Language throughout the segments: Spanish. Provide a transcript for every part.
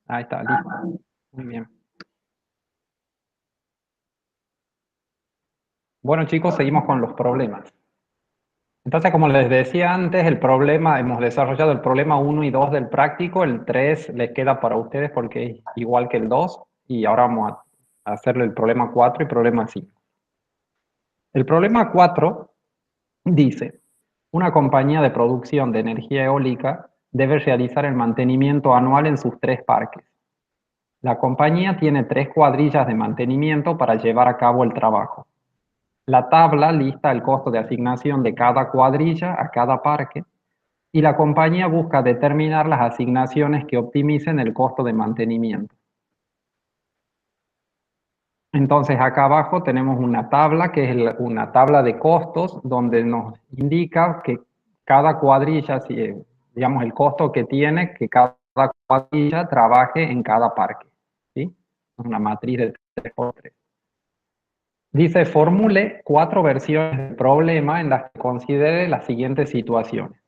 Ahí está, listo. Muy bien. Bueno, chicos, seguimos con los problemas. Entonces, como les decía antes, el problema, hemos desarrollado el problema uno y 2 del práctico, el 3 les queda para ustedes porque es igual que el 2 y ahora vamos a hacerle el problema 4 y problema 5. El problema 4 dice, una compañía de producción de energía eólica debe realizar el mantenimiento anual en sus 3 parques. La compañía tiene 3 cuadrillas de mantenimiento para llevar a cabo el trabajo. La tabla lista el costo de asignación de cada cuadrilla a cada parque y la compañía busca determinar las asignaciones que optimicen el costo de mantenimiento. Entonces acá abajo tenemos una tabla que es una tabla de costos donde nos indica que cada cuadrilla, digamos el costo que tiene que cada cuadrilla trabaje en cada parque. ¿Sí? Es una matriz de 3x3. Dice, formule 4 versiones del problema en las que considere las siguientes situaciones.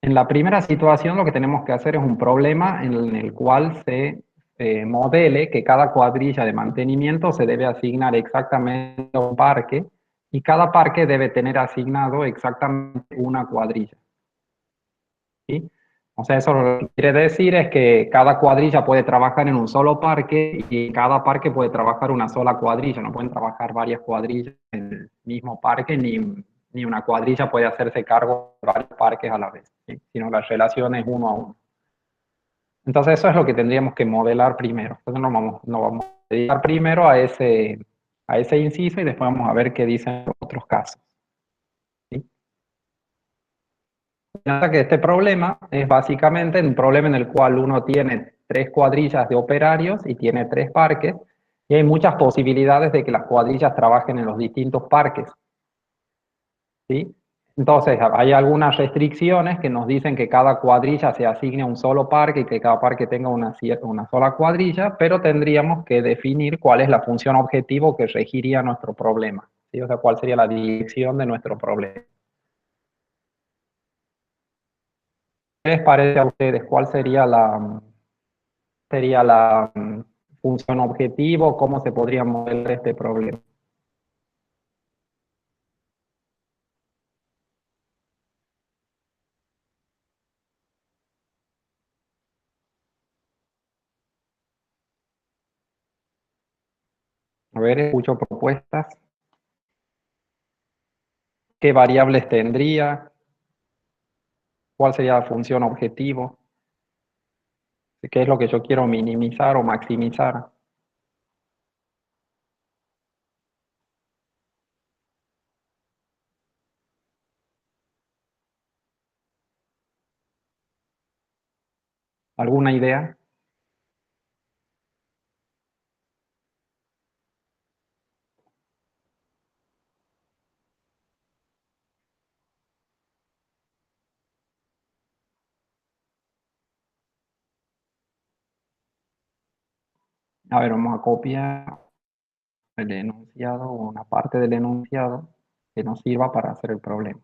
En la primera situación lo que tenemos que hacer es un problema en el cual se modele que cada cuadrilla de mantenimiento se debe asignar exactamente a un parque y cada parque debe tener asignado exactamente una cuadrilla. ¿Sí? O sea, eso lo que quiere decir es que cada cuadrilla puede trabajar en un solo parque y cada parque puede trabajar una sola cuadrilla, no pueden trabajar varias cuadrillas en el mismo parque, ni una cuadrilla puede hacerse cargo de varios parques a la vez, ¿sí? Sino la relación es uno a uno. Entonces eso es lo que tendríamos que modelar primero. Entonces nos vamos a dedicar primero a ese inciso y después vamos a ver qué dicen los otros casos. ¿Sí? Nota que este problema es básicamente un problema en el cual uno tiene 3 cuadrillas de operarios y tiene 3 parques, y hay muchas posibilidades de que las cuadrillas trabajen en los distintos parques. ¿Sí? Entonces, hay algunas restricciones que nos dicen que cada cuadrilla se asigne a un solo parque y que cada parque tenga una sola cuadrilla, pero tendríamos que definir cuál es la función objetivo que regiría nuestro problema. ¿Sí? O sea, cuál sería la dirección de nuestro problema. ¿Qué les parece a ustedes? ¿Cuál sería la función objetivo? ¿Cómo se podría modelar este problema? A ver, escucho propuestas. ¿Qué variables tendría? ¿Cuál sería la función objetivo? ¿Qué es lo que yo quiero minimizar o maximizar? ¿Alguna idea? A ver, vamos a copiar el enunciado o una parte del enunciado que nos sirva para hacer el problema.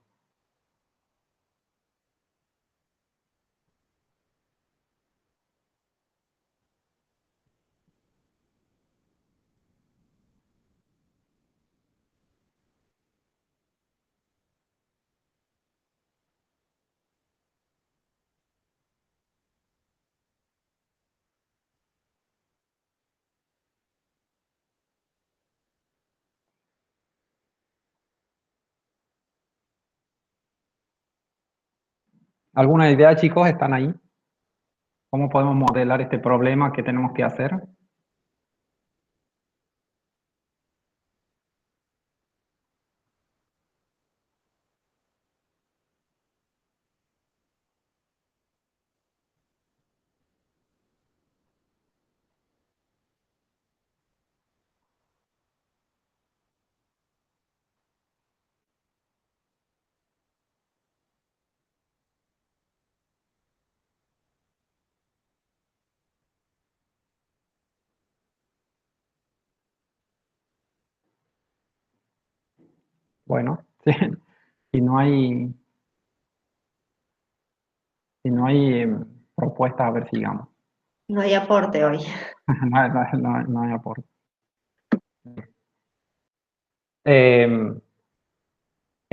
¿Alguna idea, chicos? ¿Están ahí? ¿Cómo podemos modelar este problema que tenemos que hacer? Bueno, si no hay, si no hay propuestas, a ver, sigamos. No hay aporte hoy. No hay aporte. Eh,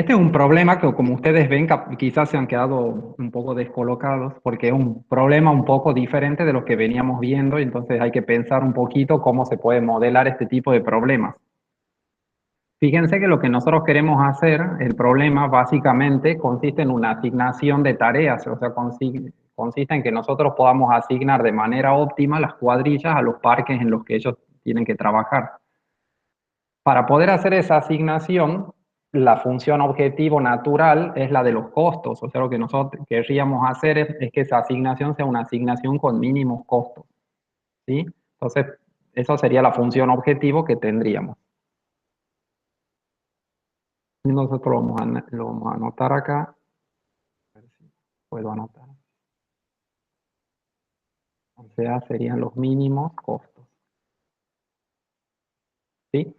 Este es un problema que, como ustedes ven, quizás se han quedado un poco descolocados, porque es un problema un poco diferente de lo que veníamos viendo, y entonces hay que pensar un poquito cómo se puede modelar este tipo de problemas. Fíjense que lo que nosotros queremos hacer, el problema básicamente consiste en una asignación de tareas, o sea, consiste en que nosotros podamos asignar de manera óptima las cuadrillas a los parques en los que ellos tienen que trabajar. Para poder hacer esa asignación, la función objetivo natural es la de los costos. O sea, lo que nosotros querríamos hacer es que esa asignación sea una asignación con mínimos costos, ¿sí? Entonces, eso sería la función objetivo que tendríamos. Y nosotros lo vamos a anotar acá. A ver si puedo anotar. O sea, serían los mínimos costos, ¿sí?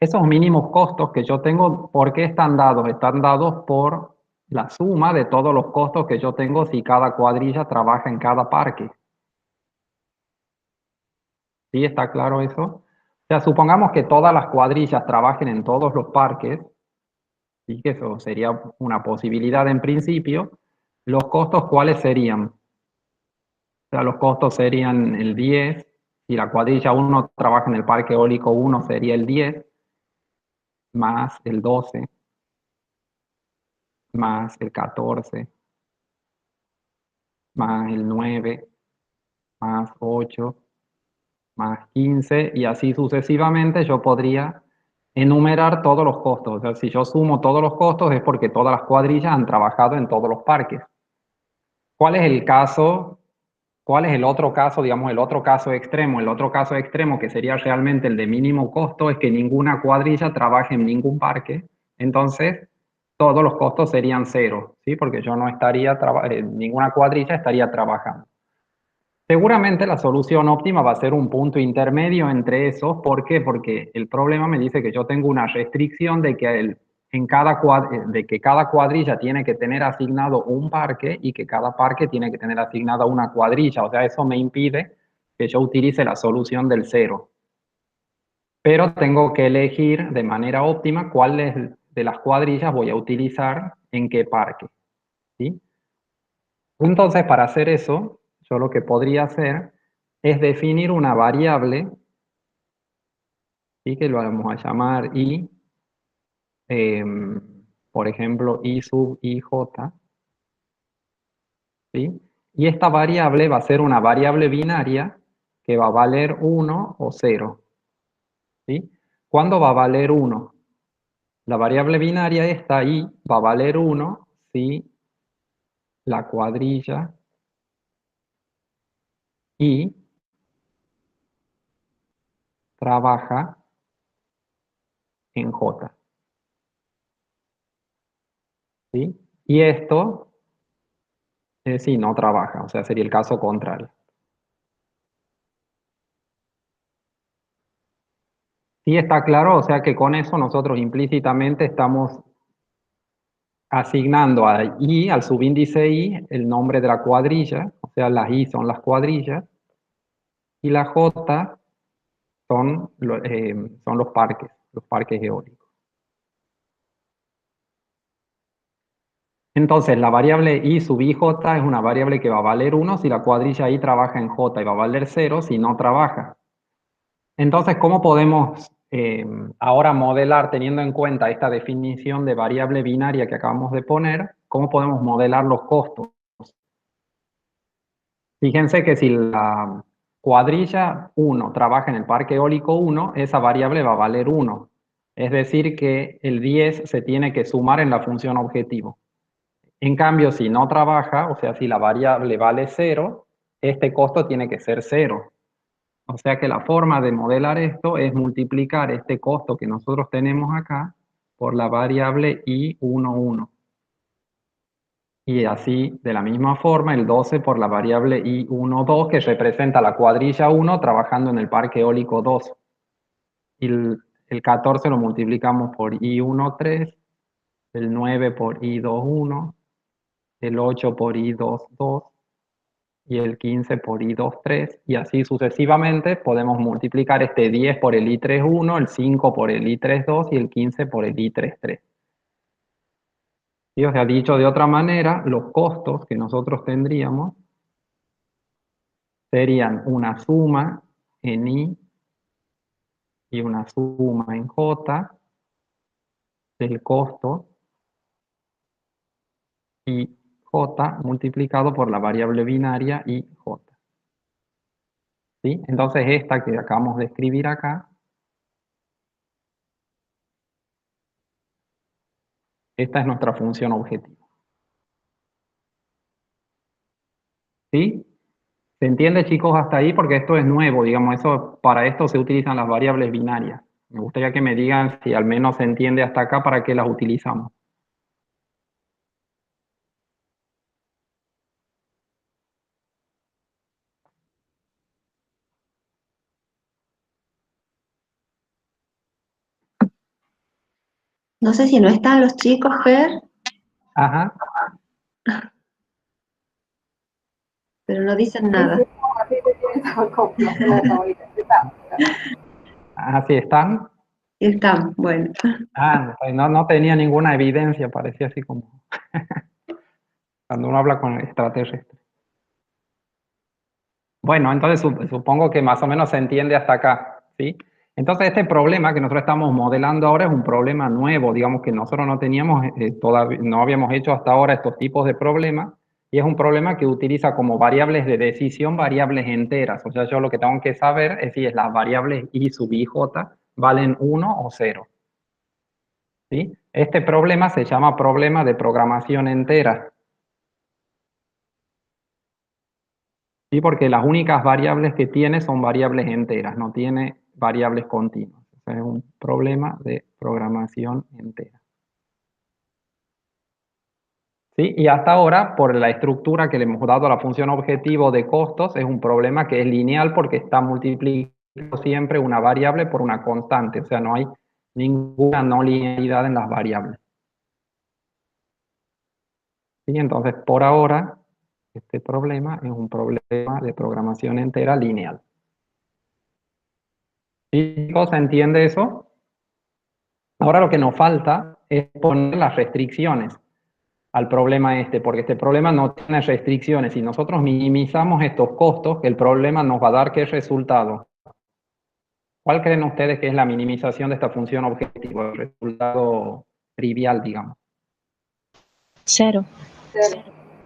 Esos mínimos costos que yo tengo, ¿por qué están dados? Están dados por la suma de todos los costos que yo tengo si cada cuadrilla trabaja en cada parque. ¿Sí? ¿Está claro eso? O sea, supongamos que todas las cuadrillas trabajen en todos los parques, y que eso sería una posibilidad en principio. ¿Los costos cuáles serían? O sea, los costos serían el 10, si la cuadrilla 1 trabaja en el parque eólico 1 sería el 10, más el 12, más el 14, más el 9, más 8, más 15, y así sucesivamente yo podría enumerar todos los costos. O sea, si yo sumo todos los costos es porque todas las cuadrillas han trabajado en todos los parques. ¿Cuál es el caso? ¿Cuál es el otro caso, digamos, el otro caso extremo? El otro caso extremo, que sería realmente el de mínimo costo, es que ninguna cuadrilla trabaje en ningún parque. Entonces, todos los costos serían cero, ¿sí? Porque yo no estaría, ninguna cuadrilla estaría trabajando. Seguramente la solución óptima va a ser un punto intermedio entre esos. ¿Por qué? Porque el problema me dice que yo tengo una restricción de que, de que cada cuadrilla tiene que tener asignado un parque y que cada parque tiene que tener asignada una cuadrilla. O sea, eso me impide que yo utilice la solución del cero. Pero tengo que elegir de manera óptima cuáles de las cuadrillas voy a utilizar en qué parque, ¿sí? Entonces, para hacer eso, yo lo que podría hacer es definir una variable, ¿sí? Que lo vamos a llamar i, por ejemplo, i sub ij, ¿sí? Y esta variable va a ser una variable binaria que va a valer 1 o 0, ¿sí? ¿Cuándo va a valer 1? La variable binaria esta i va a valer 1 si la cuadrilla i trabaja en j, ¿sí? Y esto si no trabaja, o sea, sería el caso contrario. Sí está claro, o sea que con eso nosotros implícitamente estamos asignando a i, al subíndice i, el nombre de la cuadrilla, o sea, las i son las cuadrillas, y la j son los parques eólicos. Entonces, la variable i sub ij es una variable que va a valer 1 si la cuadrilla i trabaja en j y va a valer 0 si no trabaja. Entonces, ¿cómo podemos ahora modelar, teniendo en cuenta esta definición de variable binaria que acabamos de poner, cómo podemos modelar los costos? Fíjense que si la cuadrilla 1 trabaja en el parque eólico 1, esa variable va a valer 1. Es decir, que el 10 se tiene que sumar en la función objetivo. En cambio, si no trabaja, o sea, si la variable vale 0, este costo tiene que ser 0. O sea que la forma de modelar esto es multiplicar este costo que nosotros tenemos acá por la variable i11. Y así, de la misma forma, el 12 por la variable i12, que representa la cuadrilla 1 trabajando en el parque eólico 2. Y el 14 lo multiplicamos por i13, el 9 por i21, el 8 por i22, y el 15 por I2, 3, y así sucesivamente podemos multiplicar este 10 por el I3, 1, el 5 por el I3, 2 y el 15 por el I3, 3. ¿Sí? O sea, dicho de otra manera, los costos que nosotros tendríamos serían una suma en I y una suma en J del costo I J multiplicado por la variable binaria I J. ¿Sí? Entonces esta que acabamos de escribir acá, esta es nuestra función objetivo. ¿Sí? ¿Se entiende, chicos, hasta ahí? Porque esto es nuevo, digamos, para esto se utilizan las variables binarias. Me gustaría que me digan si al menos se entiende hasta acá para qué las utilizamos. No sé si no están los chicos, Ger, Ajá. pero no dicen nada. Así están. Están, bueno. No tenía ninguna evidencia, parecía así como cuando uno habla con extraterrestres. Bueno, entonces supongo que más o menos se entiende hasta acá, ¿sí? Entonces este problema que nosotros estamos modelando ahora es un problema nuevo, digamos que nosotros no teníamos, todavía, no habíamos hecho hasta ahora estos tipos de problemas, y es un problema que utiliza como variables de decisión variables enteras. O sea, yo lo que tengo que saber es si las variables i sub i j valen 1 o 0. ¿Sí? Este problema se llama problema de programación entera. ¿Sí? Porque las únicas variables que tiene son variables enteras, no tiene variables continuas. O sea, es un problema de programación entera. ¿Sí? Y hasta ahora, por la estructura que le hemos dado a la función objetivo de costos, es un problema que es lineal porque está multiplicando siempre una variable por una constante. O sea, no hay ninguna no linealidad en las variables. ¿Sí? Entonces, por ahora, este problema es un problema de programación entera lineal. ¿Sí, chicos? ¿Se entiende eso? Ahora lo que nos falta es poner las restricciones al problema este, porque este problema no tiene restricciones. Si nosotros minimizamos estos costos, el problema nos va a dar ¿qué resultado? ¿Cuál creen ustedes que es la minimización de esta función objetivo? El resultado trivial, digamos. 0.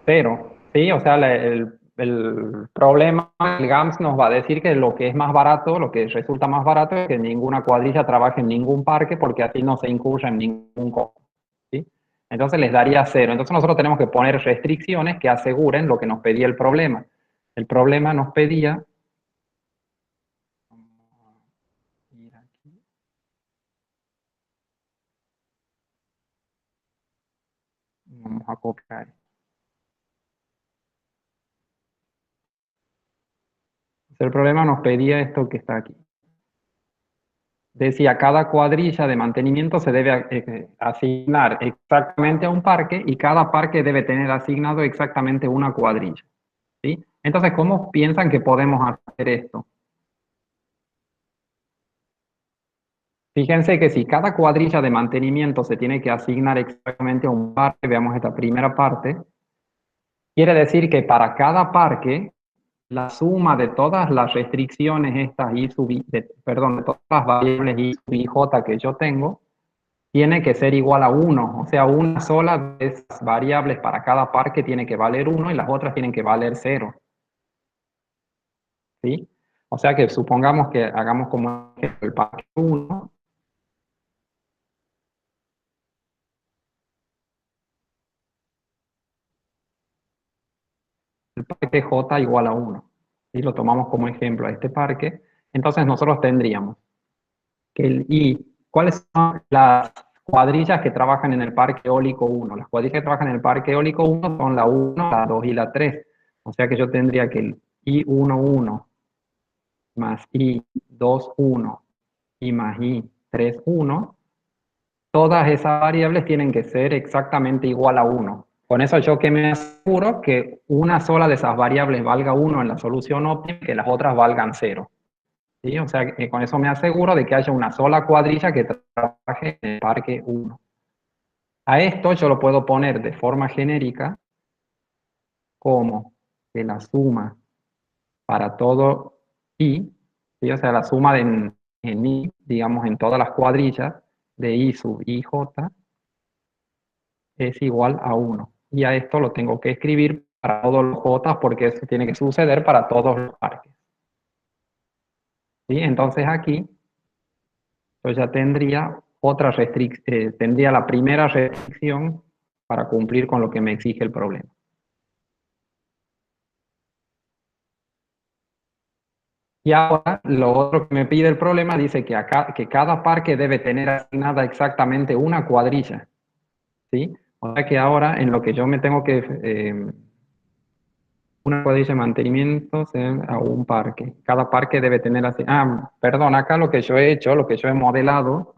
Cero, ¿sí? O sea, el problema, el GAMS nos va a decir que lo que es más barato, lo que resulta más barato es que ninguna cuadrilla trabaje en ningún parque porque así no se incurre en ningún costo, ¿sí? Entonces les daría 0. Entonces nosotros tenemos que poner restricciones que aseguren lo que nos pedía el problema. El problema nos pedía, vamos a copiar. El problema nos pedía esto que está aquí. Decía, cada cuadrilla de mantenimiento se debe asignar exactamente a un parque y cada parque debe tener asignado exactamente una cuadrilla. ¿Sí? Entonces, ¿cómo piensan que podemos hacer esto? Fíjense que si cada cuadrilla de mantenimiento se tiene que asignar exactamente a un parque, veamos esta primera parte, quiere decir que para cada parque, la suma de todas las restricciones estas I sub I, perdón, de todas las variables I sub I j que yo tengo, tiene que ser igual a 1, o sea, una sola de esas variables para cada parque tiene que valer 1 y las otras tienen que valer 0. ¿Sí? O sea que supongamos que hagamos como el parque 1, el parque j igual a 1. Y lo tomamos como ejemplo a este parque. Entonces nosotros tendríamos que el I, ¿cuáles son las cuadrillas que trabajan en el parque eólico 1? Las cuadrillas que trabajan en el parque eólico 1 son la 1, la 2 y la 3. O sea que yo tendría que el I11 más I21 y más I31, todas esas variables tienen que ser exactamente igual a 1. Con eso yo que me aseguro que una sola de esas variables valga 1 en la solución óptima y que las otras valgan 0. ¿Sí? O sea, que con eso me aseguro de que haya una sola cuadrilla que trabaje en el parque 1. A esto yo lo puedo poner de forma genérica como que la suma para todo i, ¿sí? O sea, la suma en i, digamos, en todas las cuadrillas de i sub ij es igual a 1. Y a esto lo tengo que escribir para todos los j porque eso tiene que suceder para todos los parques. ¿Sí? Entonces aquí yo ya tendría otra restricción, tendría la primera restricción para cumplir con lo que me exige el problema. Y ahora, lo otro que me pide el problema dice que, que cada parque debe tener asignada exactamente una cuadrilla. ¿Sí? O sea que ahora, en lo que yo me tengo que... una cuadrilla de mantenimiento a un parque. Cada parque debe tener así... perdón, acá lo que yo he hecho, lo que yo he modelado,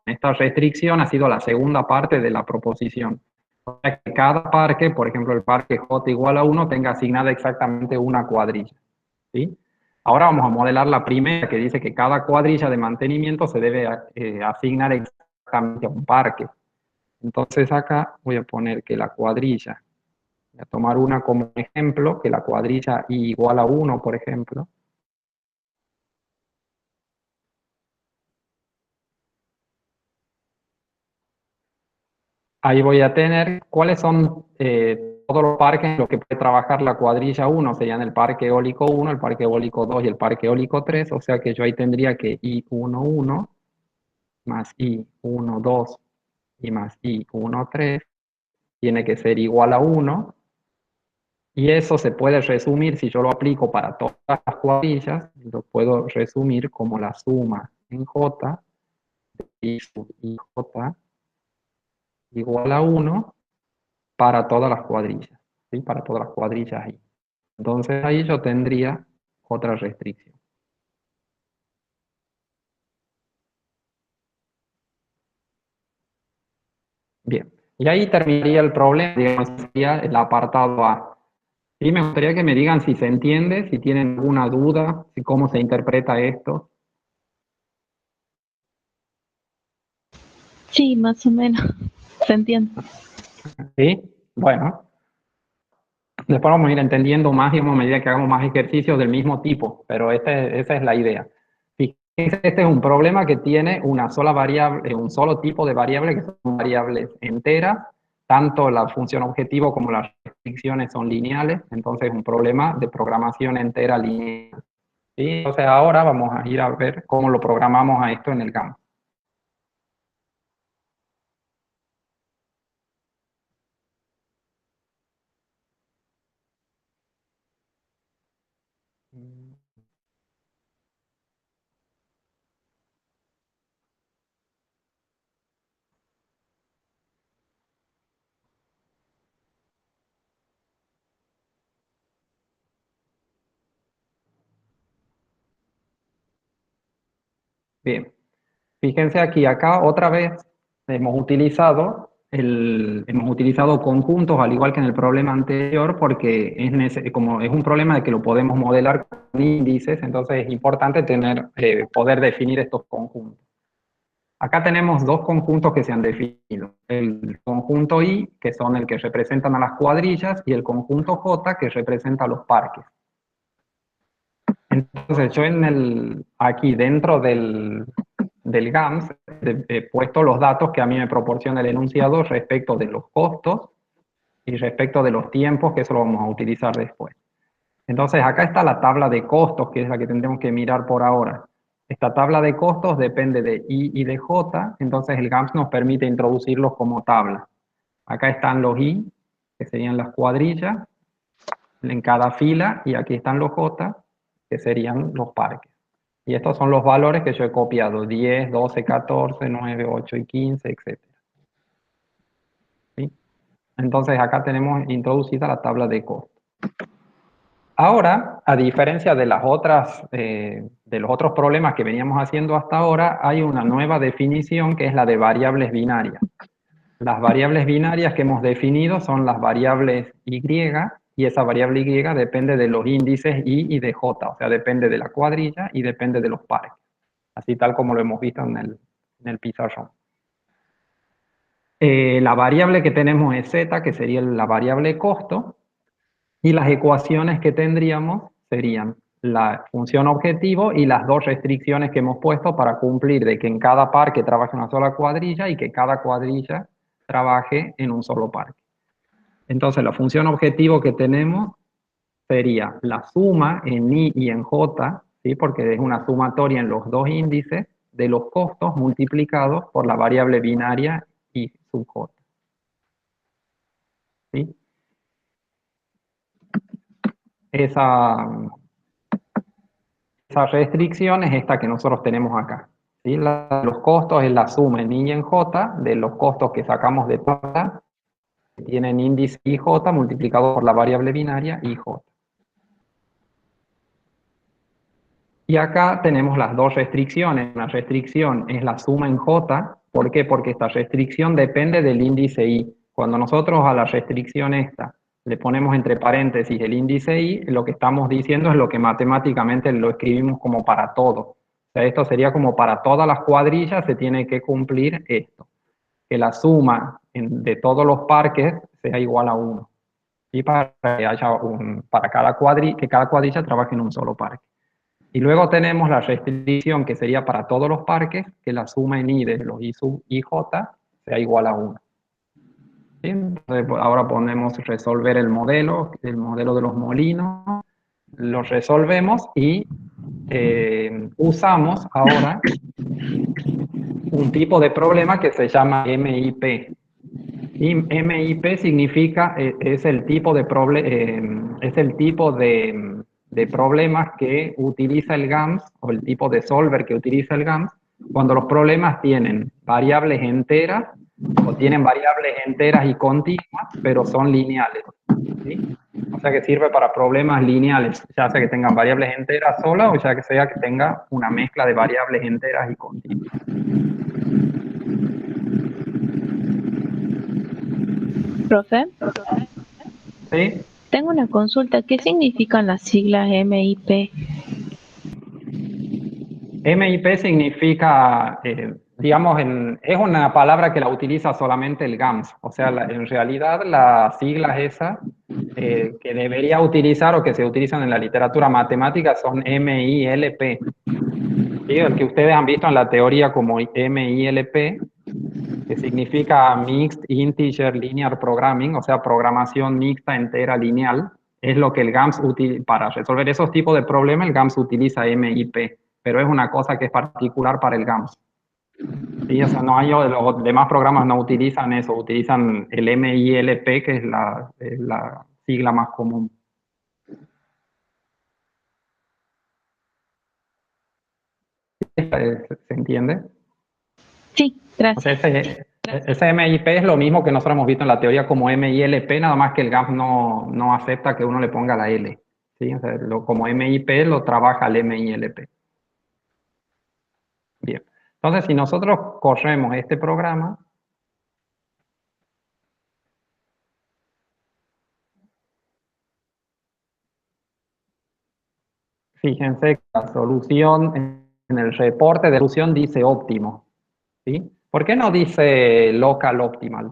esta restricción ha sido la segunda parte de la proposición. O sea que cada parque, por ejemplo, el parque J igual a 1, tenga asignada exactamente una cuadrilla. ¿Sí? Ahora vamos a modelar la primera, que dice que cada cuadrilla de mantenimiento se debe asignar exactamente a un parque. Entonces acá voy a poner que la cuadrilla, voy a tomar una como ejemplo, que la cuadrilla i igual a 1, por ejemplo. Ahí voy a tener cuáles son todos los parques en los que puede trabajar la cuadrilla 1, serían el parque eólico 1, el parque eólico 2 y el parque eólico 3, o sea que yo ahí tendría que I11 más I12 y más I13 tiene que ser igual a 1, y eso se puede resumir, si yo lo aplico para todas las cuadrillas, lo puedo resumir como la suma en J de I sub ij igual a 1 para todas las cuadrillas, ¿sí? Para todas las cuadrillas I. Entonces ahí yo tendría otra restricción. Bien, y ahí terminaría el problema, digamos, sería el apartado A. Sí, me gustaría que me digan si se entiende, si tienen alguna duda, si cómo se interpreta esto. Sí, más o menos. Se entiende. ¿Sí? Bueno, después vamos a ir entendiendo más, digamos, a medida que hagamos más ejercicios del mismo tipo, pero esa es la idea. Fíjense, este es un problema que tiene una sola variable, un solo tipo de variable, que son variables enteras, tanto la función objetivo como las restricciones son lineales, entonces es un problema de programación entera lineal. ¿Sí? Entonces ahora vamos a ir a ver cómo lo programamos a esto en el campo. Bien, fíjense aquí, acá otra vez hemos utilizado conjuntos, al igual que en el problema anterior, porque como es un problema de que lo podemos modelar con índices, entonces es importante poder definir estos conjuntos. Acá tenemos dos conjuntos que se han definido. El conjunto I, que son el que representan a las cuadrillas, y el conjunto J, que representa a los parques. Entonces yo aquí dentro del GAMS he puesto los datos que a mí me proporciona el enunciado respecto de los costos y respecto de los tiempos, que eso lo vamos a utilizar después. Entonces acá está la tabla de costos, que es la que tendremos que mirar por ahora. Esta tabla de costos depende de I y de J, entonces el GAMS nos permite introducirlos como tabla. Acá están los I, que serían las cuadrillas, en cada fila, y aquí están los J, que serían los parques. Y estos son los valores que yo he copiado, 10, 12, 14, 9, 8 y 15, etc. ¿Sí? Entonces acá tenemos introducida la tabla de costos. Ahora, a diferencia de de los otros problemas que veníamos haciendo hasta ahora, hay una nueva definición que es la de variables binarias. Las variables binarias que hemos definido son las variables y, y esa variable y depende de los índices i y de j, o sea, depende de la cuadrilla y depende de los pares, así tal como lo hemos visto en el pizarrón. La variable que tenemos es z, que sería la variable costo, y las ecuaciones que tendríamos serían la función objetivo y las dos restricciones que hemos puesto para cumplir de que en cada parque trabaje una sola cuadrilla y que cada cuadrilla trabaje en un solo parque. Entonces, la función objetivo que tenemos sería la suma en i y en j, ¿sí? Porque es una sumatoria en los dos índices de los costos multiplicados por la variable binaria i sub j. ¿Sí? Esa restricción es esta que nosotros tenemos acá. ¿Sí? Los costos es la suma en i y en j de los costos que sacamos de tabla, que tienen índice ij multiplicado por la variable binaria ij. Y acá tenemos las dos restricciones. Una restricción es la suma en j. ¿Por qué? Porque esta restricción depende del índice i. Cuando nosotros a la restricción esta le ponemos entre paréntesis el índice i, lo que estamos diciendo es lo que matemáticamente lo escribimos como para todo. O sea, esto sería como para todas las cuadrillas se tiene que cumplir esto. Que la suma de todos los parques sea igual a 1. Y para que haya para que cada cuadrilla trabaje en un solo parque. Y luego tenemos la restricción que sería para todos los parques, que la suma en i de los i sub ij sea igual a 1. ¿Sí? Entonces, ahora podemos resolver el modelo de los molinos, lo resolvemos y usamos ahora un tipo de problema que se llama MIP. Y MIP significa, es el tipo de problemas que utiliza el GAMS, o el tipo de solver que utiliza el GAMS, cuando los problemas tienen variables enteras, o tienen variables enteras y continuas, pero son lineales. ¿Sí? O sea que sirve para problemas lineales, ya sea que tengan variables enteras solas, o ya que sea que tenga una mezcla de variables enteras y continuas. Profe, ¿Sí? tengo una consulta. ¿Qué significan las siglas MIP? MIP significa, digamos, es una palabra que la utiliza solamente el GAMS. O sea, en realidad las siglas esas que debería utilizar o que se utilizan en la literatura matemática son MILP. ¿Sí? El que ustedes han visto en la teoría como MILP, que significa Mixed Integer Linear Programming, o sea, programación mixta entera lineal, es lo que el GAMS utiliza. Para resolver esos tipos de problemas, el GAMS utiliza MIP, pero es una cosa que es particular para el GAMS. Sí, o sea, los demás programas no utilizan eso, utilizan el MILP, que es la sigla más común. ¿Se entiende? Sí, O sea, gracias. ese MIP es lo mismo que nosotros hemos visto en la teoría como MILP, nada más que el GAMS no acepta que uno le ponga la L. ¿Sí? O sea, como MIP lo trabaja el MILP. Bien. Entonces, si nosotros corremos este programa, fíjense que la solución en el reporte de solución dice óptimo. ¿Sí? ¿Por qué no dice local optimal?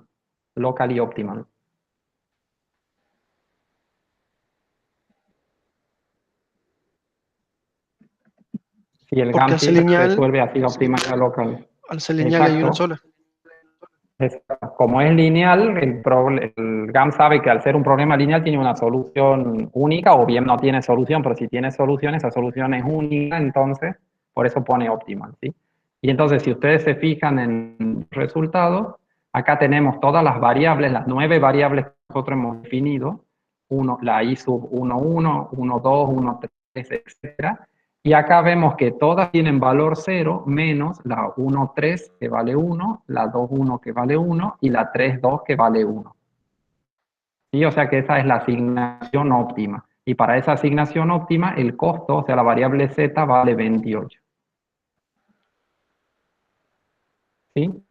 Locally optimal. Si el Porque GAMS al ser dice que lineal, resuelve así optimal la local. al ser lineal hay una Exacto. sola. Como es lineal, el GAMS sabe que al ser un problema lineal tiene una solución única, o bien no tiene solución, pero si tiene solución, esa solución es única, entonces por eso pone optimal, ¿sí? Y entonces, si ustedes se fijan en resultados, acá tenemos todas las variables, las 9 variables que nosotros hemos definido, la i sub 1, 1, 1, 2, 1, 3, etcétera. Y acá vemos que todas tienen valor 0 menos la 1, 3 que vale 1, la 2, 1 que vale 1 y la 3, 2 que vale 1. ¿Sí? O sea que esa es la asignación óptima. Y para esa asignación óptima, el costo, o sea, la variable z, vale 28. ¿Sí?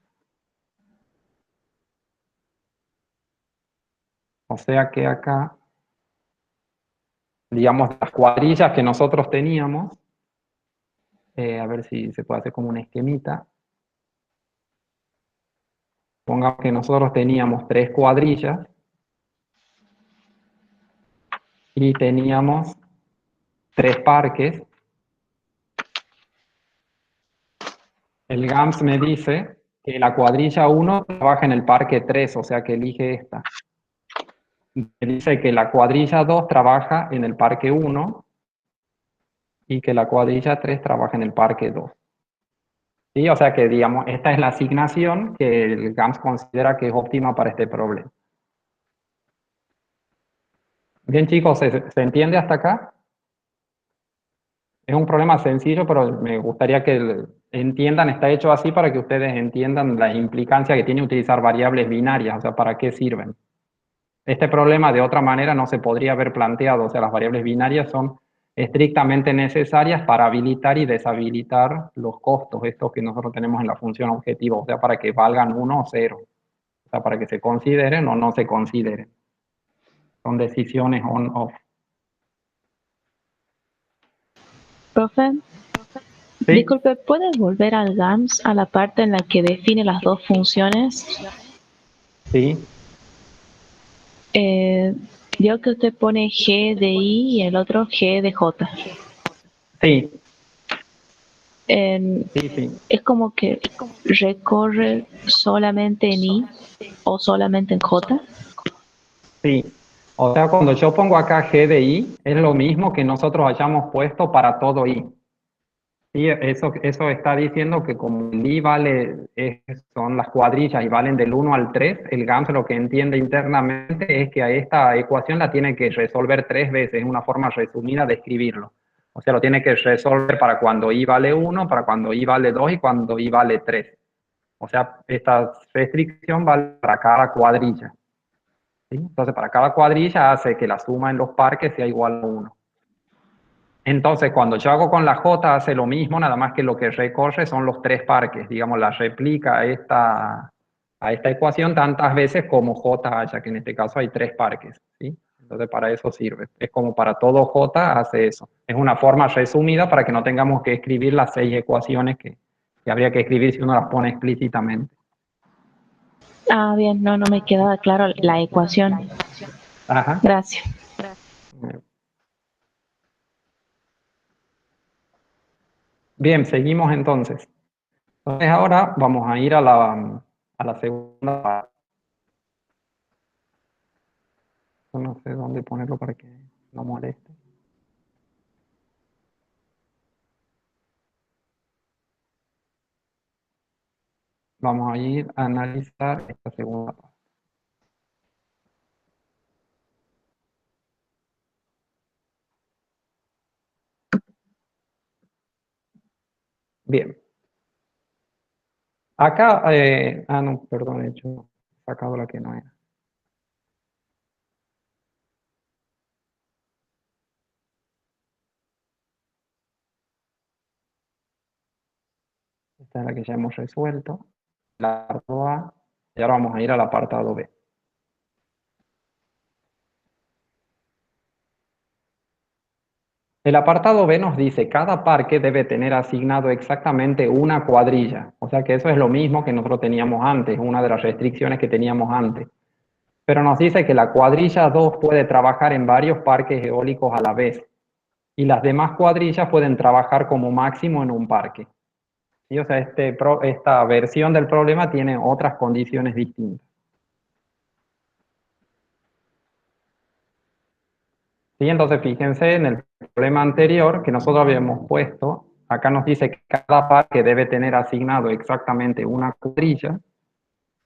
O sea que acá, digamos, las cuadrillas que nosotros teníamos, a ver si se puede hacer como una esquemita. Pongamos que nosotros teníamos 3 cuadrillas y teníamos 3 parques. El GAMS me dice que la cuadrilla 1 trabaja en el parque 3, o sea que elige esta. Me dice que la cuadrilla 2 trabaja en el parque 1 y que la cuadrilla 3 trabaja en el parque 2. ¿Sí? O sea que, digamos, esta es la asignación que el GAMS considera que es óptima para este problema. Bien, chicos, ¿se entiende hasta acá? Es un problema sencillo, pero me gustaría que entiendan, está hecho así para que ustedes entiendan la implicancia que tiene utilizar variables binarias, o sea, para qué sirven. Este problema de otra manera no se podría haber planteado, o sea, las variables binarias son estrictamente necesarias para habilitar y deshabilitar los costos, estos que nosotros tenemos en la función objetivo, o sea, para que valgan 1 o 0, o sea, para que se consideren o no se consideren. Son decisiones on-off. Profe, ¿Sí? disculpe, ¿puedes volver al GAMS a la parte en la que define las dos funciones? Sí. Yo que usted pone G de I y el otro G de J. Sí, En- sí. es como que recorre solamente en I o solamente en J. Sí. O sea, cuando yo pongo acá G de I, es lo mismo que nosotros hayamos puesto para todo I. Sí, eso está diciendo que como el I son las cuadrillas y valen del 1 al 3, el GAMS lo que entiende internamente es que a esta ecuación la tiene que resolver 3 veces, es una forma resumida de escribirlo. O sea, lo tiene que resolver para cuando I vale 1, para cuando I vale 2 y cuando I vale 3. O sea, esta restricción vale para cada cuadrilla. ¿Sí? Entonces, para cada cuadrilla hace que la suma en los parques sea igual a 1. Entonces, cuando yo hago con la J, hace lo mismo, nada más que lo que recorre son los 3 parques. Digamos, la replica a esta ecuación tantas veces como J haya, que en este caso hay 3 parques. ¿Sí? Entonces, para eso sirve. Es como para todo J hace eso. Es una forma resumida para que no tengamos que escribir las 6 ecuaciones que habría que escribir si uno las pone explícitamente. Ah, bien, no me quedaba claro la ecuación. Ajá. Gracias. Bien, seguimos entonces. Entonces ahora vamos a ir a la segunda parte. No sé dónde ponerlo para que no moleste. Vamos a ir a analizar esta segunda parte. Bien. Acá, no, perdón, he hecho, sacado la que no era. Esta es la que ya hemos resuelto. La apartado A. Y ahora vamos a ir al apartado B. El apartado B nos dice cada parque debe tener asignado exactamente una cuadrilla. O sea que eso es lo mismo que nosotros teníamos antes, una de las restricciones que teníamos antes. Pero nos dice que la cuadrilla 2 puede trabajar en varios parques eólicos a la vez. Y las demás cuadrillas pueden trabajar como máximo en un parque. ¿Sí? O sea, esta versión del problema tiene otras condiciones distintas. ¿Sí? Entonces, fíjense en el problema anterior que nosotros habíamos puesto. Acá nos dice que cada parque debe tener asignado exactamente una cuadrilla.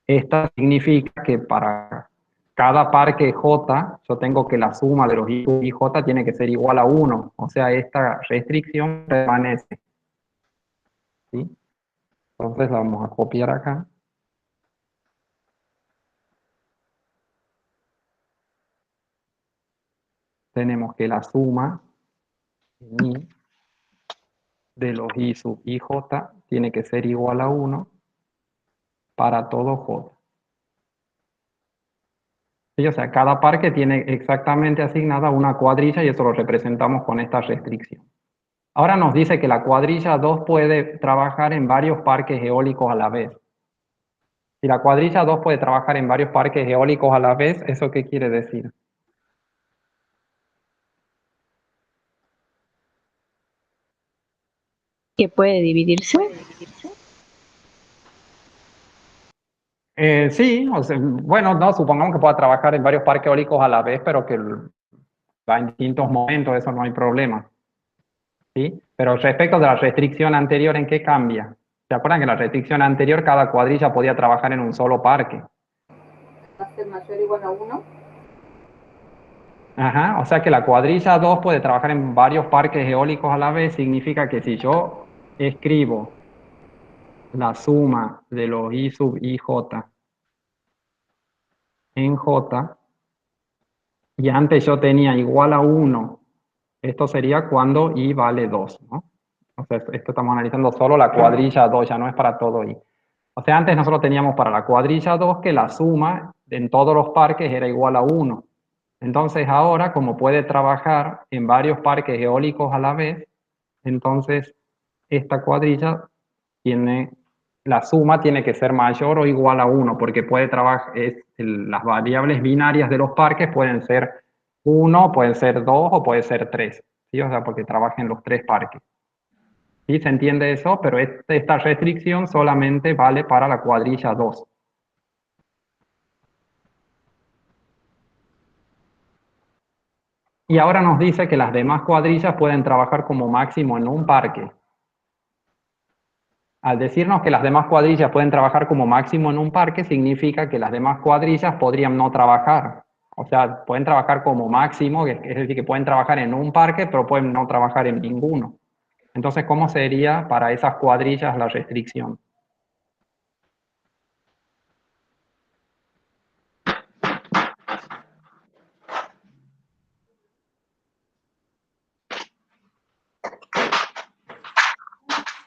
Esta significa que para cada parque J, yo tengo que la suma de los I y J tiene que ser igual a 1. O sea, esta restricción permanece. ¿Sí? Entonces la vamos a copiar acá. Tenemos que la suma en I de los I sub IJ tiene que ser igual a 1 para todo J. ¿Sí? O sea, cada parque tiene exactamente asignada una cuadrilla y eso lo representamos con esta restricción. Ahora nos dice que la cuadrilla 2 puede trabajar en varios parques eólicos a la vez. Si la cuadrilla 2 puede trabajar en varios parques eólicos a la vez, ¿eso qué quiere decir? Que puede dividirse. Sí, o sea, bueno, no, supongamos que pueda trabajar en varios parques eólicos a la vez, pero que va en distintos momentos, eso no hay problema. ¿Sí? Pero respecto de la restricción anterior, ¿en qué cambia? ¿Se acuerdan que en la restricción anterior cada cuadrilla podía trabajar en un solo parque? ¿Va a ser mayor o igual a 1? Ajá, o sea que la cuadrilla 2 puede trabajar en varios parques eólicos a la vez, significa que si yo escribo la suma de los I sub IJ en J, y antes yo tenía igual a 1, esto sería cuando I vale 2, ¿no? O sea, esto estamos analizando solo la cuadrilla 2, ya no es para todo I. O sea, antes nosotros teníamos para la cuadrilla 2 que la suma en todos los parques era igual a 1. Entonces ahora, como puede trabajar en varios parques eólicos a la vez, entonces esta cuadrilla tiene, la suma tiene que ser mayor o igual a 1, porque puede trabajar, las variables binarias de los parques pueden ser 1, pueden ser 2 o puede ser 3, ¿sí? O sea, porque trabaja en los 3 parques. ¿Sí? ¿Se entiende eso? Pero esta restricción solamente vale para la cuadrilla 2. Y ahora nos dice que las demás cuadrillas pueden trabajar como máximo en un parque. Al decirnos que las demás cuadrillas pueden trabajar como máximo en un parque, significa que las demás cuadrillas podrían no trabajar. O sea, pueden trabajar como máximo, es decir, que pueden trabajar en un parque, pero pueden no trabajar en ninguno. Entonces, ¿cómo sería para esas cuadrillas la restricción?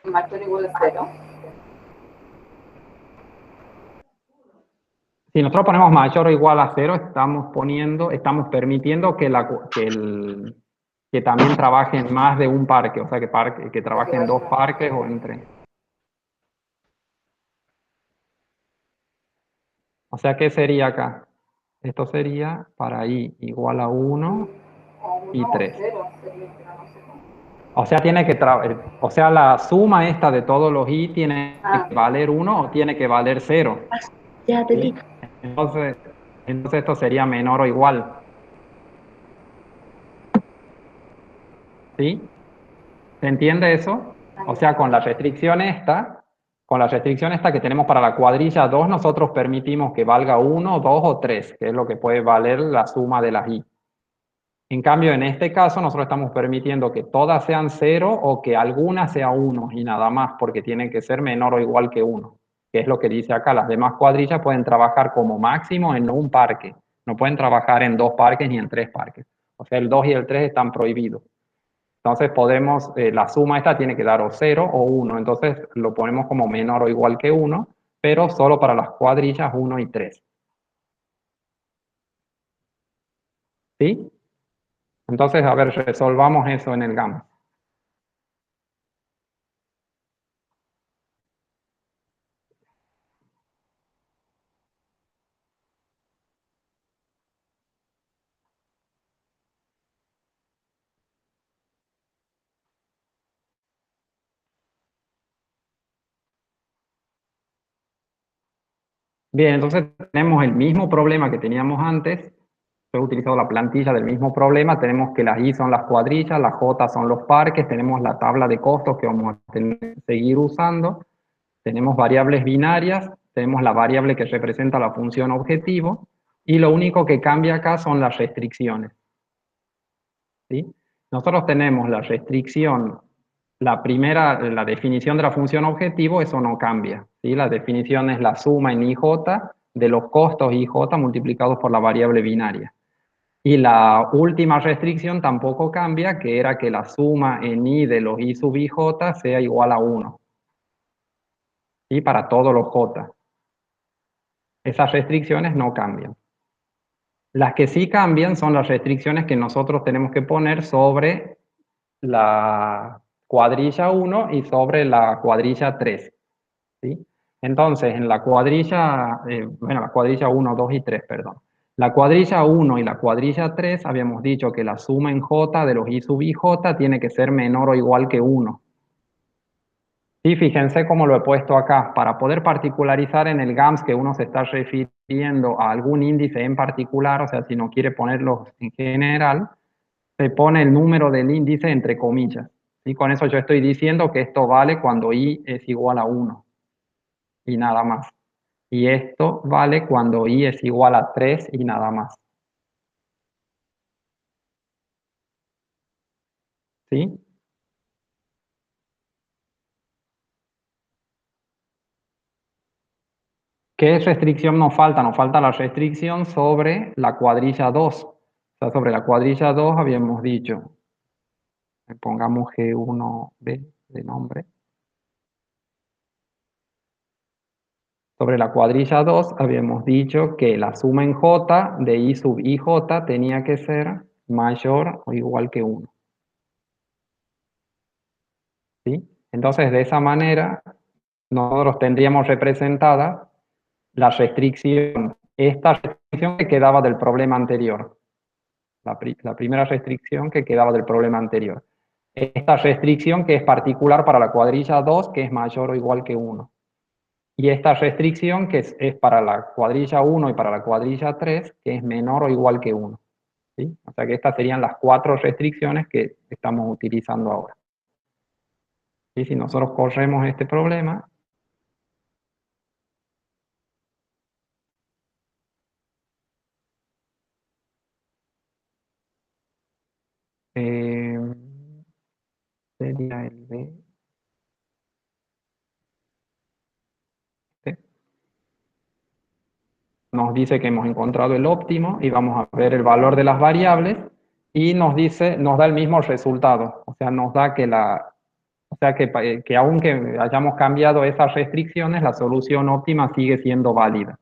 Mayor o igual a 0. Si nosotros ponemos mayor o igual a 0, estamos permitiendo que también trabaje en más de un parque, o sea, que trabaje en 2 parques o en 3. O sea, ¿qué sería acá? Esto sería para I igual a 1 y 3. 0 sería, pero no sé cómo. O sea, o sea, la suma esta de todos los I tiene que valer 1 o tiene que valer 0. Ya te ¿Sí? di. Entonces esto sería menor o igual. ¿Sí? ¿Se entiende eso? O sea, con la restricción esta que tenemos para la cuadrilla 2, nosotros permitimos que valga 1, 2 o 3, que es lo que puede valer la suma de las I. En cambio, en este caso, nosotros estamos permitiendo que todas sean 0 o que alguna sea 1 y nada más, porque tienen que ser menor o igual que 1, que es lo que dice acá. Las demás cuadrillas pueden trabajar como máximo en un parque, no pueden trabajar en 2 parques ni en 3 parques. O sea, el 2 y el 3 están prohibidos. Entonces la suma esta tiene que dar o 0 o 1, entonces lo ponemos como menor o igual que 1, pero solo para las cuadrillas 1 y 3. ¿Sí? Entonces, a ver, resolvamos eso en el gamma. Bien, entonces tenemos el mismo problema que teníamos antes. He utilizado la plantilla del mismo problema. Tenemos que las I son las cuadrillas, las J son los parques, tenemos la tabla de costos que vamos a seguir usando, tenemos variables binarias, tenemos la variable que representa la función objetivo, y lo único que cambia acá son las restricciones. ¿Sí? Nosotros tenemos la restricción, la definición de la función objetivo, eso no cambia. ¿Sí? La definición es la suma en IJ de los costos IJ multiplicados por la variable binaria. Y la última restricción tampoco cambia, que era que la suma en I de los I sub IJ sea igual a 1. ¿Sí? Para todos los J. Esas restricciones no cambian. Las que sí cambian son las restricciones que nosotros tenemos que poner sobre la cuadrilla 1 y sobre la cuadrilla 3. ¿Sí? Entonces, en la cuadrilla, bueno, la cuadrilla 1, 2 y 3, perdón. La cuadrilla 1 y la cuadrilla 3 habíamos dicho que la suma en J de los I sub IJ tiene que ser menor o igual que 1. Y fíjense cómo lo he puesto acá. Para poder particularizar en el GAMS que uno se está refiriendo a algún índice en particular, o sea, si no quiere ponerlos en general, se pone el número del índice entre comillas. Y con eso yo estoy diciendo que esto vale cuando I es igual a 1 y nada más. Y esto vale cuando I es igual a 3 y nada más. ¿Sí? ¿Qué restricción nos falta? Nos falta la restricción sobre la cuadrilla 2. O sea, sobre la cuadrilla 2 habíamos dicho, pongamos G1B de nombre. Sobre la cuadrilla 2 habíamos dicho que la suma en J de I sub IJ tenía que ser mayor o igual que 1. ¿Sí? Entonces, de esa manera, nosotros tendríamos representada la restricción, esta restricción que quedaba del problema anterior. La primera restricción que quedaba del problema anterior. Esta restricción que es particular para la cuadrilla 2, que es mayor o igual que 1. Y esta restricción que es para la cuadrilla 1 y para la cuadrilla 3, que es menor o igual que 1. ¿Sí? O sea que estas serían las 4 restricciones que estamos utilizando ahora. Y si nosotros corremos este problema, sería el B. Nos dice que hemos encontrado el óptimo y vamos a ver el valor de las variables y nos da el mismo resultado. O sea, nos da que que aunque hayamos cambiado esas restricciones, la solución óptima sigue siendo válida.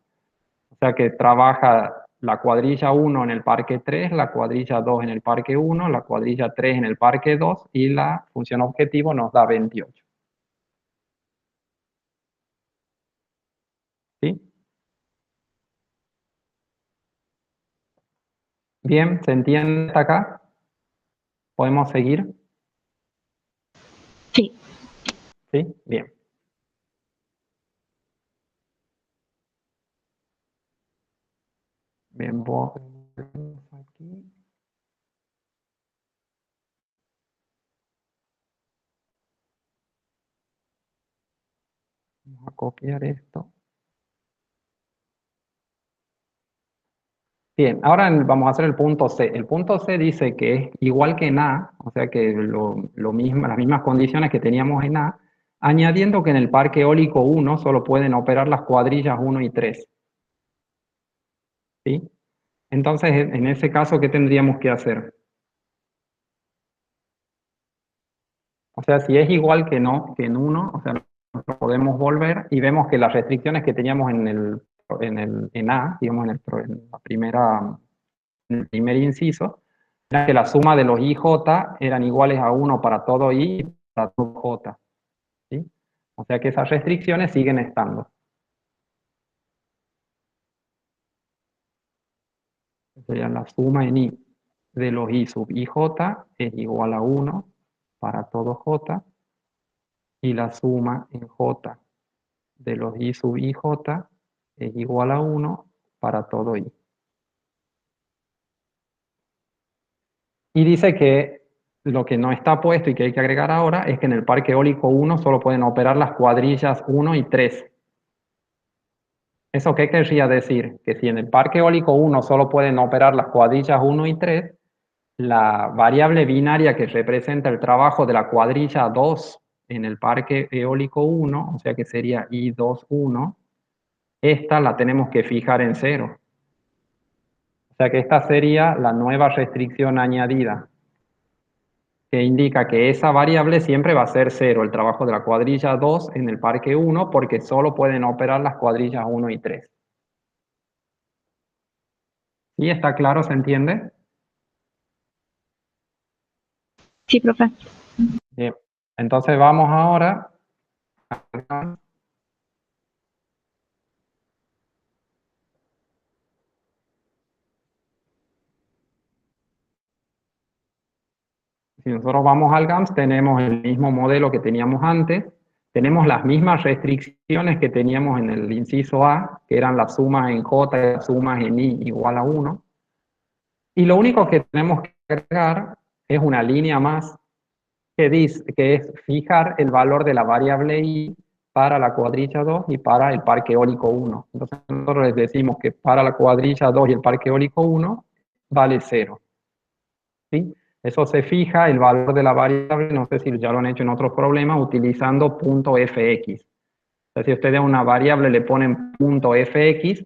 O sea que trabaja la cuadrilla 1 en el parque 3, la cuadrilla 2 en el parque 1, la cuadrilla 3 en el parque 2 y la función objetivo nos da 28. ¿Sí? Bien, ¿se entiende hasta acá? ¿Podemos seguir? Sí. ¿Sí? Bien. Bien, volvemos aquí. Vamos a copiar esto. Bien, ahora vamos a hacer el punto C. El punto C dice que es igual que en A, o sea que las mismas condiciones que teníamos en A, añadiendo que en el parque eólico 1 solo pueden operar las cuadrillas 1 y 3. ¿Sí? Entonces, en ese caso, ¿qué tendríamos que hacer? O sea, si es igual que en 1, o sea, nosotros podemos volver y vemos que las restricciones que teníamos en A, digamos en el primer inciso, era que la suma de los IJ eran iguales a 1 para todo I y para todo J. ¿Sí? O sea que esas restricciones siguen estando. Sería la suma en I de los I sub IJ es igual a 1 para todo J y la suma en J de los I sub IJ es igual a 1 para todo I. Y dice que lo que no está puesto y que hay que agregar ahora es que en el parque eólico 1 solo pueden operar las cuadrillas 1 y 3. ¿Eso qué querría decir? Que si en el parque eólico 1 solo pueden operar las cuadrillas 1 y 3, la variable binaria que representa el trabajo de la cuadrilla 2 en el parque eólico 1, o sea que sería I21, esta la tenemos que fijar en 0. O sea que esta sería la nueva restricción añadida, que indica que esa variable siempre va a ser 0, el trabajo de la cuadrilla 2 en el parque 1, porque solo pueden operar las cuadrillas 1 y 3. ¿Sí? ¿Está claro? ¿Se entiende? Sí, profe. Bien. Entonces vamos ahora. Si nosotros vamos al GAMS, tenemos el mismo modelo que teníamos antes, tenemos las mismas restricciones que teníamos en el inciso A, que eran las sumas en J y las sumas en I igual a 1. Y lo único que tenemos que agregar es una línea más que dice que es fijar el valor de la variable I para la cuadrilla 2 y para el parque eólico 1. Entonces nosotros les decimos que para la cuadrilla 2 y el parque eólico 1 vale 0. ¿Sí? Eso se fija el valor de la variable, no sé si ya lo han hecho en otros problemas, utilizando punto .fx. O sea, si ustedes a una variable le ponen punto .fx,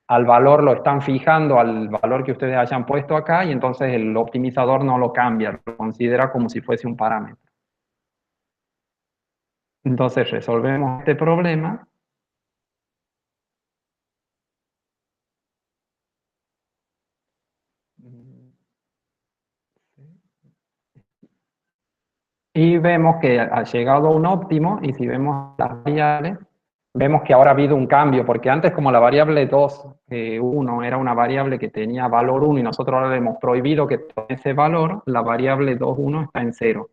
al valor lo están fijando al valor que ustedes hayan puesto acá y entonces el optimizador no lo cambia, lo considera como si fuese un parámetro. Entonces resolvemos este problema. Y vemos que ha llegado a un óptimo, y si vemos las variables, vemos que ahora ha habido un cambio, porque antes como la variable 2, 1 era una variable que tenía valor 1 y nosotros ahora le hemos prohibido que tome ese valor, la variable 2, 1 está en 0.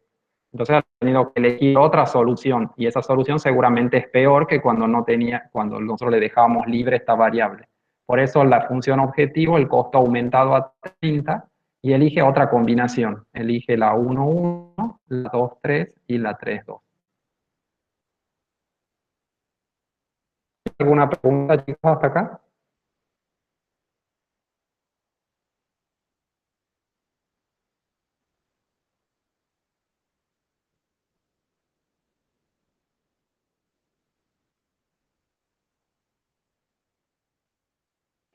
Entonces ha tenido que elegir otra solución, y esa solución seguramente es peor que cuando nosotros le dejábamos libre esta variable. Por eso la función objetivo, el costo ha aumentado a 30, y elige otra combinación. Elige la 1, 1, la 2, 3 y la 3, 2. ¿Alguna pregunta, chicos, hasta acá?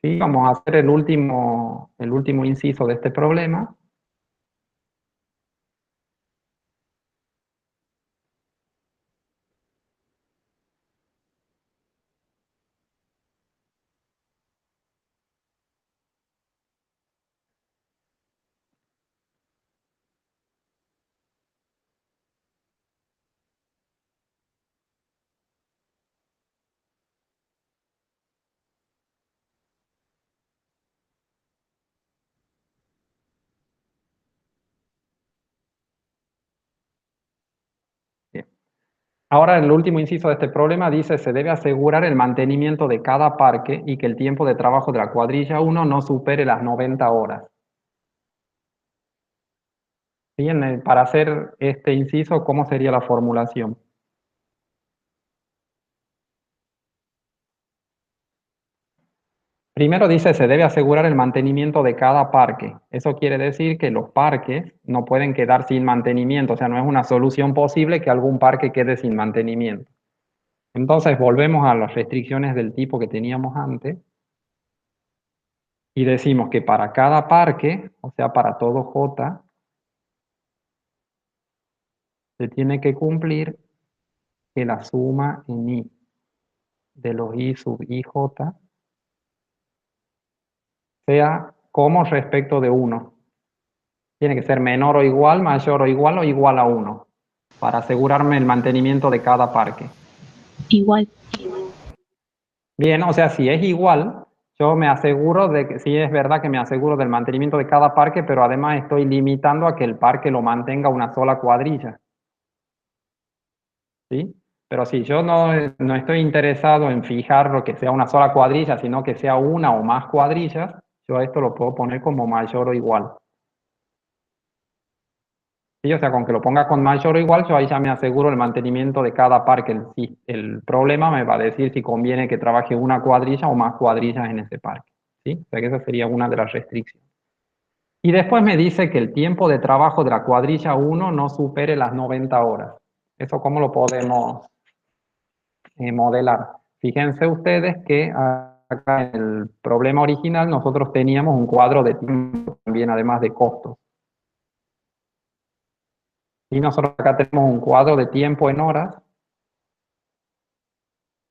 Sí, vamos a hacer el último inciso de este problema. Bien. Ahora, el último inciso de este problema dice: se debe asegurar el mantenimiento de cada parque y que el tiempo de trabajo de la cuadrilla 1 no supere las 90 horas. Bien, para hacer este inciso, ¿cómo sería la formulación? Primero dice: se debe asegurar el mantenimiento de cada parque. Eso quiere decir que los parques no pueden quedar sin mantenimiento, o sea, no es una solución posible que algún parque quede sin mantenimiento. Entonces volvemos a las restricciones del tipo que teníamos antes y decimos que para cada parque, o sea, para todo J, se tiene que cumplir que la suma en I de los I sub IJ sea como respecto de 1. Tiene que ser menor o igual, mayor o igual a 1, para asegurarme el mantenimiento de cada parque. Igual. Bien, o sea, si es igual, yo me aseguro de que, sí es verdad que me aseguro del mantenimiento de cada parque, pero además estoy limitando a que el parque lo mantenga una sola cuadrilla. ¿Sí? Pero si yo no estoy interesado en fijar lo que sea una sola cuadrilla, sino que sea una o más cuadrillas, yo esto lo puedo poner como mayor o igual. ¿Sí? O sea, con que lo ponga con mayor o igual, yo ahí ya me aseguro el mantenimiento de cada parque. El problema me va a decir si conviene que trabaje una cuadrilla o más cuadrillas en ese parque. ¿Sí? O sea, que esa sería una de las restricciones. Y después me dice que el tiempo de trabajo de la cuadrilla 1 no supere las 90 horas. ¿Eso cómo lo podemos modelar? Fíjense ustedes que acá en el problema original nosotros teníamos un cuadro de tiempo también, además de costos. Y nosotros acá tenemos un cuadro de tiempo en horas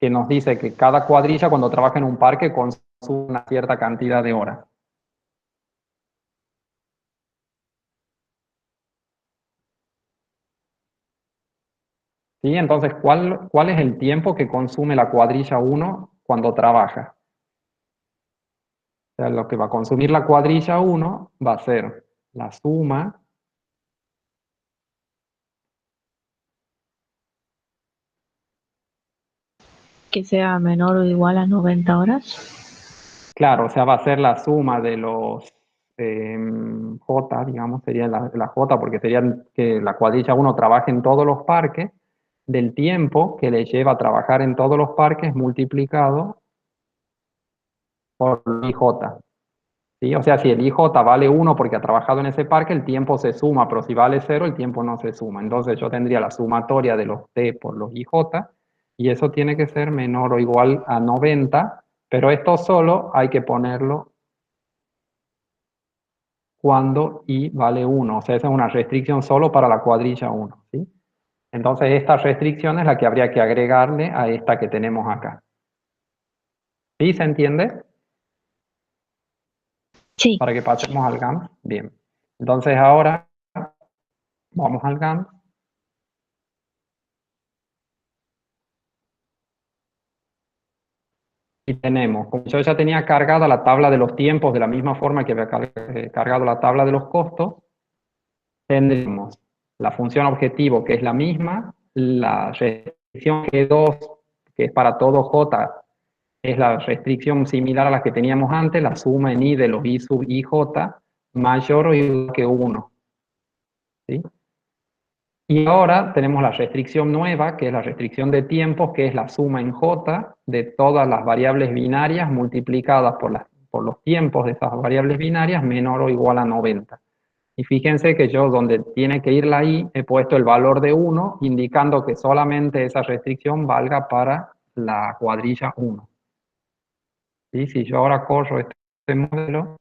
que nos dice que cada cuadrilla cuando trabaja en un parque consume una cierta cantidad de horas. ¿Sí? Entonces, ¿cuál es el tiempo que consume la cuadrilla 1 cuando trabaja? O sea, lo que va a consumir la cuadrilla 1 va a ser la suma Que sea menor o igual a 90 horas. claro, o sea, va a ser la suma de los J, digamos, sería la J, porque sería que la cuadrilla 1 trabaje en todos los parques, del tiempo que le lleva a trabajar en todos los parques multiplicado por IJ. ¿Sí? O sea, si el IJ vale 1 porque ha trabajado en ese parque, el tiempo se suma, pero si vale 0, el tiempo no se suma. Entonces yo tendría la sumatoria de los T por los IJ, y eso tiene que ser menor o igual a 90, pero esto solo hay que ponerlo cuando I vale 1. O sea, esa es una restricción solo para la cuadrilla 1. ¿Sí? Entonces esta restricción es la que habría que agregarle a esta que tenemos acá. ¿Sí? ¿Se entiende? Sí. Para que pasemos al GAMS. Bien. Entonces ahora vamos al GAMS. Y tenemos, como yo ya tenía cargada la tabla de los tiempos de la misma forma que había cargado la tabla de los costos, tendremos la función objetivo, que es la misma, la restricción G2, que es para todo J, es la restricción similar a la que teníamos antes, la suma en I de los I sub IJ mayor o igual que 1. ¿Sí? Y ahora tenemos la restricción nueva, que es la restricción de tiempos, que es la suma en J de todas las variables binarias multiplicadas por los tiempos de esas variables binarias menor o igual a 90. Y fíjense que yo donde tiene que ir la I he puesto el valor de 1, indicando que solamente esa restricción valga para la cuadrilla 1. ¿Sí? Si yo ahora corro este modelo,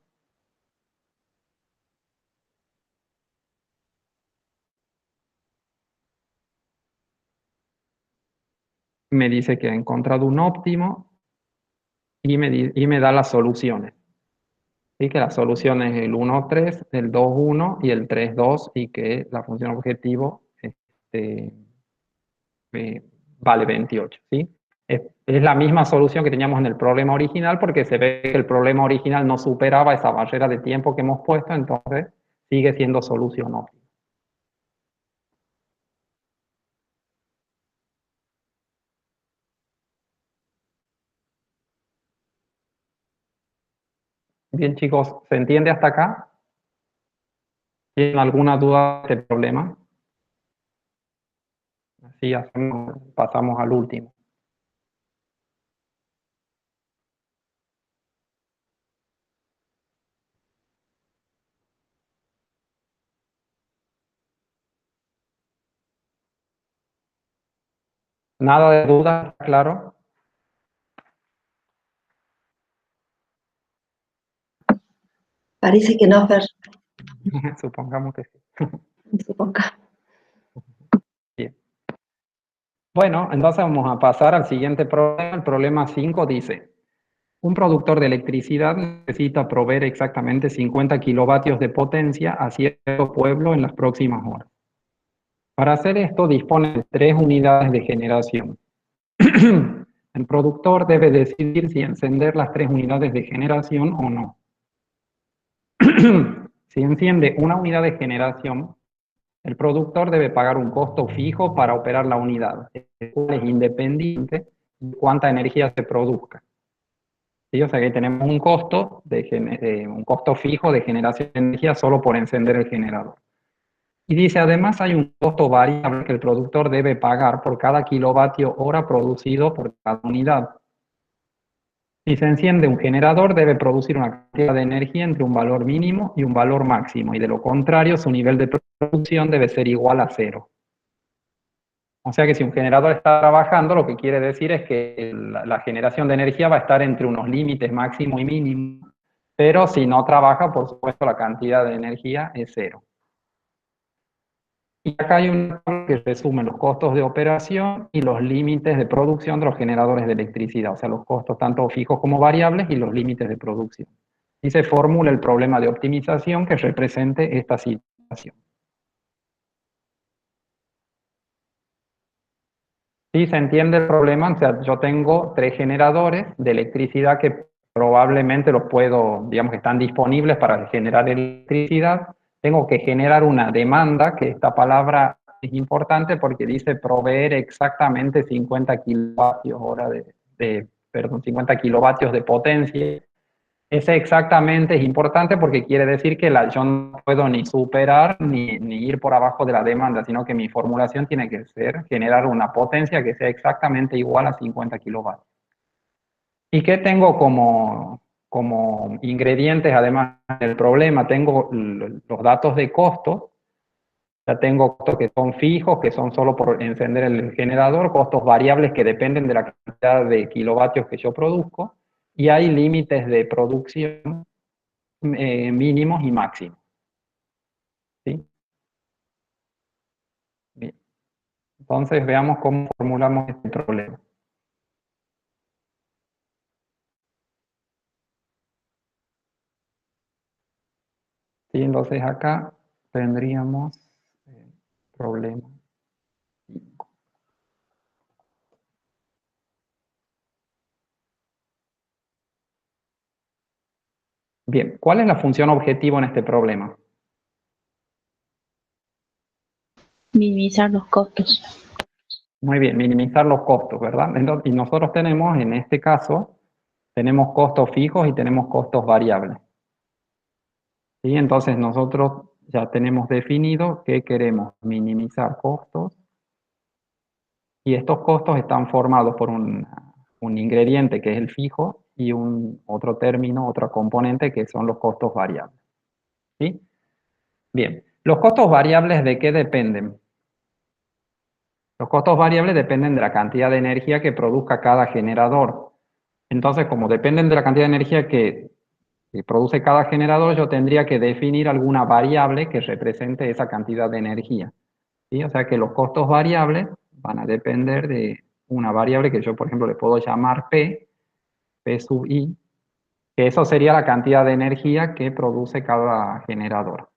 me dice que ha encontrado un óptimo y me da las soluciones. ¿Sí? Que la solución es el 1,3, el 2,1 y el 3,2, y que la función objetivo vale 28. ¿Sí? Es la misma solución que teníamos en el problema original, porque se ve que el problema original no superaba esa barrera de tiempo que hemos puesto, entonces sigue siendo solución óptima. Bien, chicos, ¿se entiende hasta acá? ¿Tienen alguna duda de este problema? Así pasamos al último. Nada de duda, claro. Parece que no, Fer, Supongamos que sí. suponga. Bien. Bueno, entonces vamos a pasar al siguiente problema. El problema 5 dice: un productor de electricidad necesita proveer exactamente 50 kilovatios de potencia a cierto pueblo en las próximas horas. Para hacer esto dispone de 3 unidades de generación. El productor debe decidir si encender las 3 unidades de generación o no. Si enciende una unidad de generación, el productor debe pagar un costo fijo para operar la unidad, el cual es independiente de cuánta energía se produzca. ¿Sí? O sea que tenemos un costo, un costo fijo de generación de energía solo por encender el generador. Y dice, además hay un costo variable que el productor debe pagar por cada kilovatio hora producido por cada unidad. Si se enciende un generador, debe producir una cantidad de energía entre un valor mínimo y un valor máximo, y de lo contrario, su nivel de producción debe ser igual a 0. O sea que si un generador está trabajando, lo que quiere decir es que la generación de energía va a estar entre unos límites máximo y mínimo, pero si no trabaja, por supuesto, la cantidad de energía es 0. Y acá hay un tabla que resume los costos de operación y los límites de producción de los generadores de electricidad, o sea, los costos tanto fijos como variables y los límites de producción. Y se formula el problema de optimización que represente esta situación. Sí, se entiende el problema. O sea, yo tengo 3 generadores de electricidad que probablemente los puedo, digamos que están disponibles para generar electricidad. Tengo que generar una demanda, que esta palabra es importante porque dice proveer exactamente 50 kilovatios hora perdón, 50 kilovatios de potencia. Ese exactamente es importante porque quiere decir que yo no puedo ni superar ni ir por abajo de la demanda, sino que mi formulación tiene que ser generar una potencia que sea exactamente igual a 50 kilovatios. ¿Y qué tengo como ingredientes además del problema? Tengo los datos de costo. Ya tengo costos que son fijos, que son solo por encender el generador, costos variables que dependen de la cantidad de kilovatios que yo produzco, y hay límites de producción mínimos y máximos. ¿Sí? Bien. Entonces veamos cómo formulamos este problema. ¿Sí? Entonces acá tendríamos problema 5. Bien, ¿cuál es la función objetivo en este problema? Minimizar los costos. Muy bien, minimizar los costos, ¿verdad? Entonces, y nosotros tenemos, en este caso, tenemos costos fijos y tenemos costos variables. ¿Sí? Entonces nosotros ya tenemos definido que queremos minimizar costos, y estos costos están formados por un ingrediente que es el fijo y otro término, otro componente que son los costos variables. ¿Sí? Bien, ¿los costos variables de qué dependen? Los costos variables dependen de la cantidad de energía que produzca cada generador. Entonces, como dependen de la cantidad de energía que produce cada generador, yo tendría que definir alguna variable que represente esa cantidad de energía. ¿Sí? O sea que los costos variables van a depender de una variable que yo, por ejemplo, le puedo llamar P sub I, que eso sería la cantidad de energía que produce cada generador.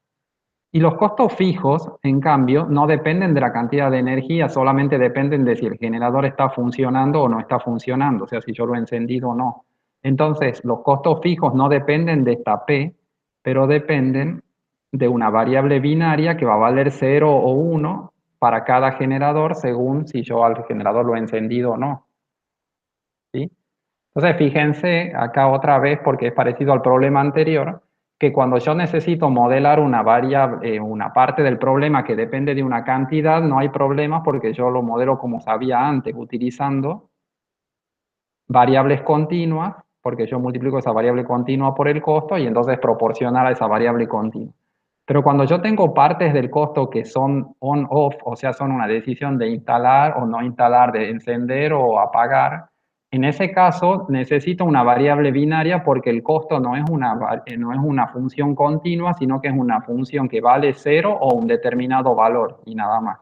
Y los costos fijos, en cambio, no dependen de la cantidad de energía, solamente dependen de si el generador está funcionando o no está funcionando, o sea, si yo lo he encendido o no. Entonces, los costos fijos no dependen de esta P, pero dependen de una variable binaria que va a valer 0 o 1 para cada generador, según si yo al generador lo he encendido o no. ¿Sí? Entonces, fíjense acá otra vez, porque es parecido al problema anterior, que cuando yo necesito modelar una variable, una parte del problema que depende de una cantidad, no hay problema porque yo lo modelo como sabía antes, utilizando variables continuas, porque yo multiplico esa variable continua por el costo y entonces es proporcional a esa variable continua. Pero cuando yo tengo partes del costo que son on-off, o sea, son una decisión de instalar o no instalar, de encender o apagar, en ese caso necesito una variable binaria porque el costo no es una función continua, sino que es una función que vale 0 o un determinado valor y nada más.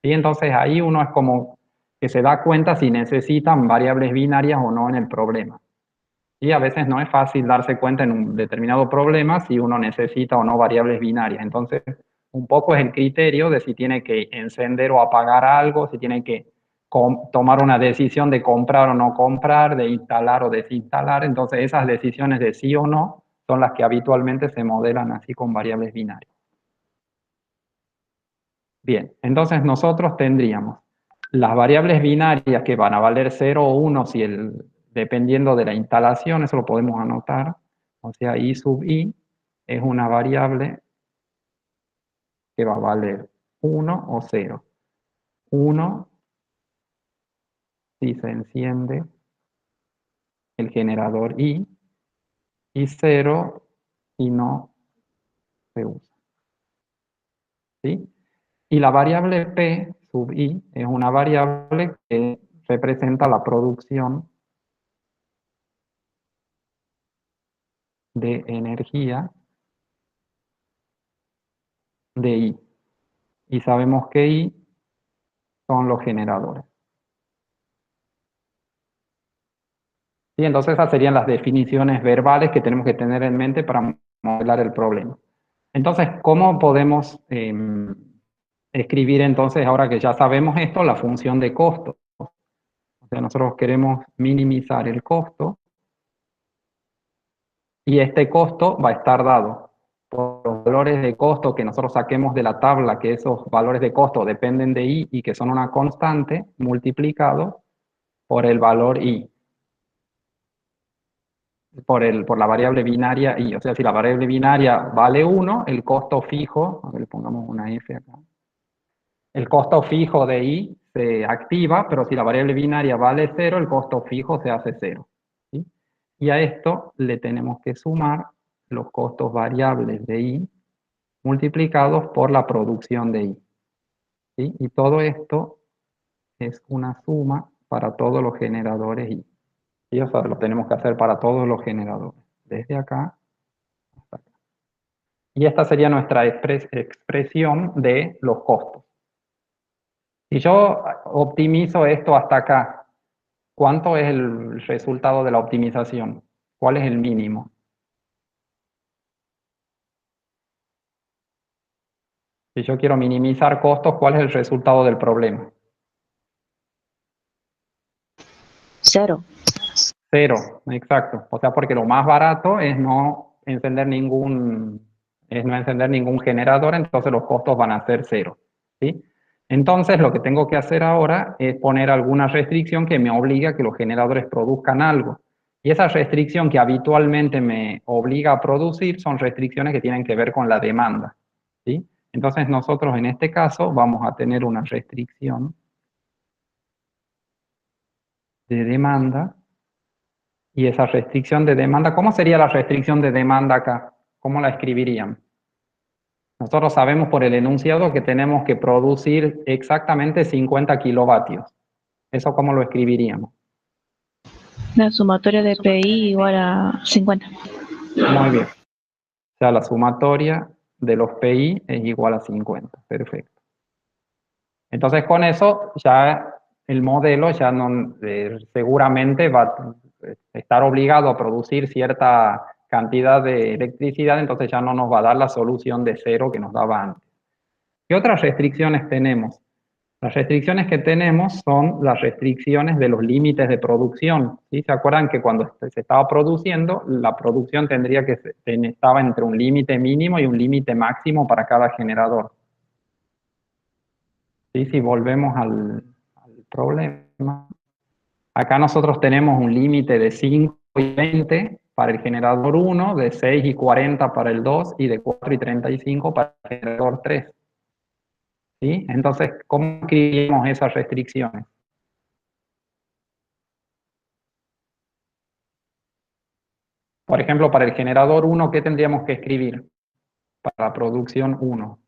¿Sí? Entonces ahí uno es como que se da cuenta si necesitan variables binarias o no en el problema. Y a veces no es fácil darse cuenta en un determinado problema si uno necesita o no variables binarias. Entonces, un poco es el criterio de si tiene que encender o apagar algo, si tiene que tomar una decisión de comprar o no comprar, de instalar o desinstalar. Entonces, esas decisiones de sí o no son las que habitualmente se modelan así con variables binarias. Bien, entonces nosotros tendríamos las variables binarias que van a valer 0 o 1 si dependiendo de la instalación, eso lo podemos anotar. O sea, I sub I es una variable que va a valer 1 o 0. 1 si se enciende el generador I y 0 si no se usa. ¿Sí? Y la variable P sub I es una variable que representa la producción de energía de I. Y sabemos que I son los generadores. ¿Sí? Entonces esas serían las definiciones verbales que tenemos que tener en mente para modelar el problema. Entonces, ¿cómo podemos escribir entonces, ahora que ya sabemos esto, la función de costo? sea, nosotros queremos minimizar el costo y este costo va a estar dado por los valores de costo que nosotros saquemos de la tabla, que esos valores de costo dependen de I y que son una constante, multiplicado por el valor I, por la variable binaria I. O sea, si la variable binaria vale 1, el costo fijo, a ver, le pongamos una F acá, el costo fijo de I se activa, pero si la variable binaria vale 0, el costo fijo se hace 0. ¿Sí? Y a esto le tenemos que sumar los costos variables de I multiplicados por la producción de I. ¿Sí? Y todo esto es una suma para todos los generadores I. ¿Sí? O sea, lo tenemos que hacer para todos los generadores, desde acá hasta acá. Y esta sería nuestra expresión de los costos. Si yo optimizo esto hasta acá, ¿cuánto es el resultado de la optimización? ¿Cuál es el mínimo? Si yo quiero minimizar costos, ¿cuál es el resultado del problema? 0. 0, exacto. O sea, porque lo más barato es no encender ningún generador, entonces los costos van a ser 0. ¿Sí? Entonces, lo que tengo que hacer ahora es poner alguna restricción que me obligue a que los generadores produzcan algo. Y esa restricción que habitualmente me obliga a producir son restricciones que tienen que ver con la demanda. ¿Sí? Entonces, nosotros en este caso vamos a tener una restricción de demanda. Y esa restricción de demanda, ¿cómo sería la restricción de demanda acá? ¿Cómo la escribirían? Nosotros sabemos por el enunciado que tenemos que producir exactamente 50 kilovatios. ¿Eso cómo lo escribiríamos? La sumatoria de PI igual a 50. Muy bien. O sea, la sumatoria de los PI es igual a 50. Perfecto. Entonces, con eso ya el modelo ya no, seguramente va a estar obligado a producir cierta cantidad de electricidad, entonces ya no nos va a dar la solución de 0 que nos daba antes. ¿Qué otras restricciones tenemos? Las restricciones que tenemos son las restricciones de los límites de producción. ¿Sí? ¿Se acuerdan que cuando se estaba produciendo, la producción tendría que estaba entre un límite mínimo y un límite máximo para cada generador? ¿Sí? Si volvemos al problema, acá nosotros tenemos un límite de 5 y 20 para el generador 1, de 6 y 40 para el 2 y de 4 y 35 para el generador 3. ¿Sí? Entonces, ¿cómo escribimos esas restricciones? Por ejemplo, para el generador 1, ¿qué tendríamos que escribir? Para la producción 1.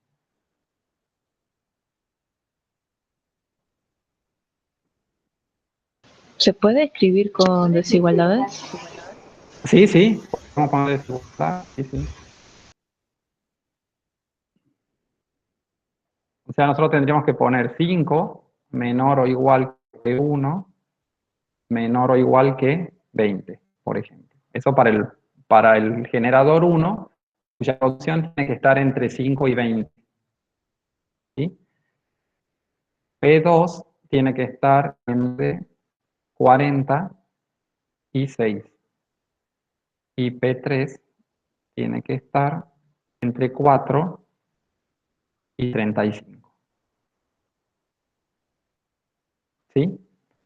¿Se puede escribir con desigualdades? Sí, sí, podemos poner desigualdad, sí, sí. O sea, nosotros tendríamos que poner 5 menor o igual que 1 menor o igual que 20, por ejemplo. Eso para el generador 1, cuya producción tiene que estar entre 5 y 20. ¿Sí? P2 tiene que estar entre 40 y 6. Y P3 tiene que estar entre 4 y 35. ¿Sí?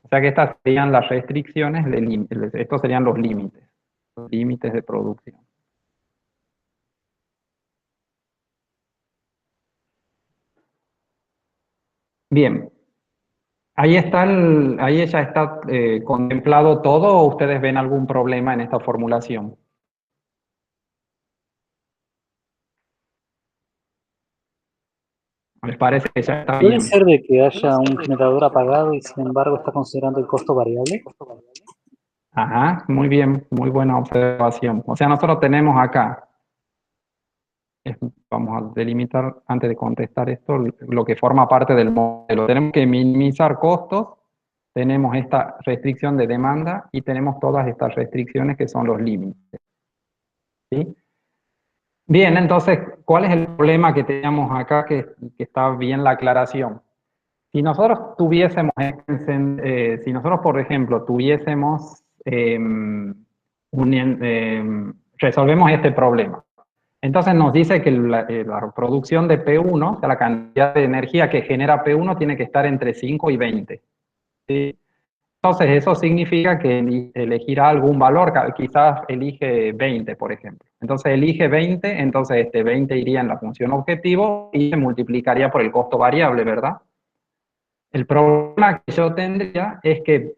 O sea que estas serían las restricciones, estos serían los límites de producción. Bien, ahí ya está contemplado todo, ¿o ustedes ven algún problema en esta formulación? ¿Les parece que ya está ¿Puede bien? ser de que haya un generador apagado y sin embargo está considerando el costo variable? Ajá, muy bien, muy buena observación. O sea, nosotros tenemos acá, vamos a delimitar antes de contestar esto, lo que forma parte del modelo. Tenemos que minimizar costos, tenemos esta restricción de demanda y tenemos todas estas restricciones que son los límites. ¿Sí? Bien, entonces, ¿cuál es el problema que teníamos acá que está bien la aclaración? Si nosotros tuviésemos, si nosotros, por ejemplo, tuviésemos, resolvemos este problema. Entonces nos dice que la producción de P1, o sea, la cantidad de energía que genera P1 tiene que estar entre 5 y 20. ¿Sí? Entonces eso significa que elegirá algún valor, quizás elige 20, por ejemplo. Entonces elige 20, entonces este 20 iría en la función objetivo y se multiplicaría por el costo variable, ¿verdad? El problema que yo tendría es que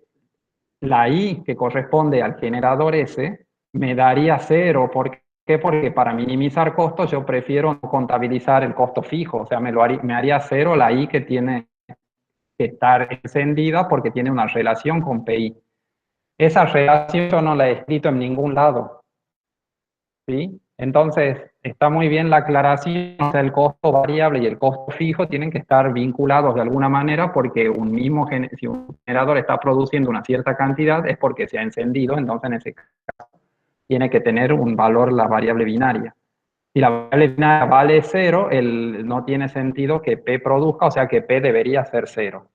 la I que corresponde al generador S me daría 0. ¿Por qué? Porque para minimizar costos yo prefiero no contabilizar el costo fijo. O sea, me haría 0 la I que tiene que estar encendida porque tiene una relación con PI. Esa relación yo no la he escrito en ningún lado. ¿Sí? Entonces, está muy bien la aclaración, o sea, el costo variable y el costo fijo tienen que estar vinculados de alguna manera porque si un generador está produciendo una cierta cantidad es porque se ha encendido, entonces en ese caso tiene que tener un valor la variable binaria. Si la variable binaria vale 0, no tiene sentido que P produzca, o sea que P debería ser 0.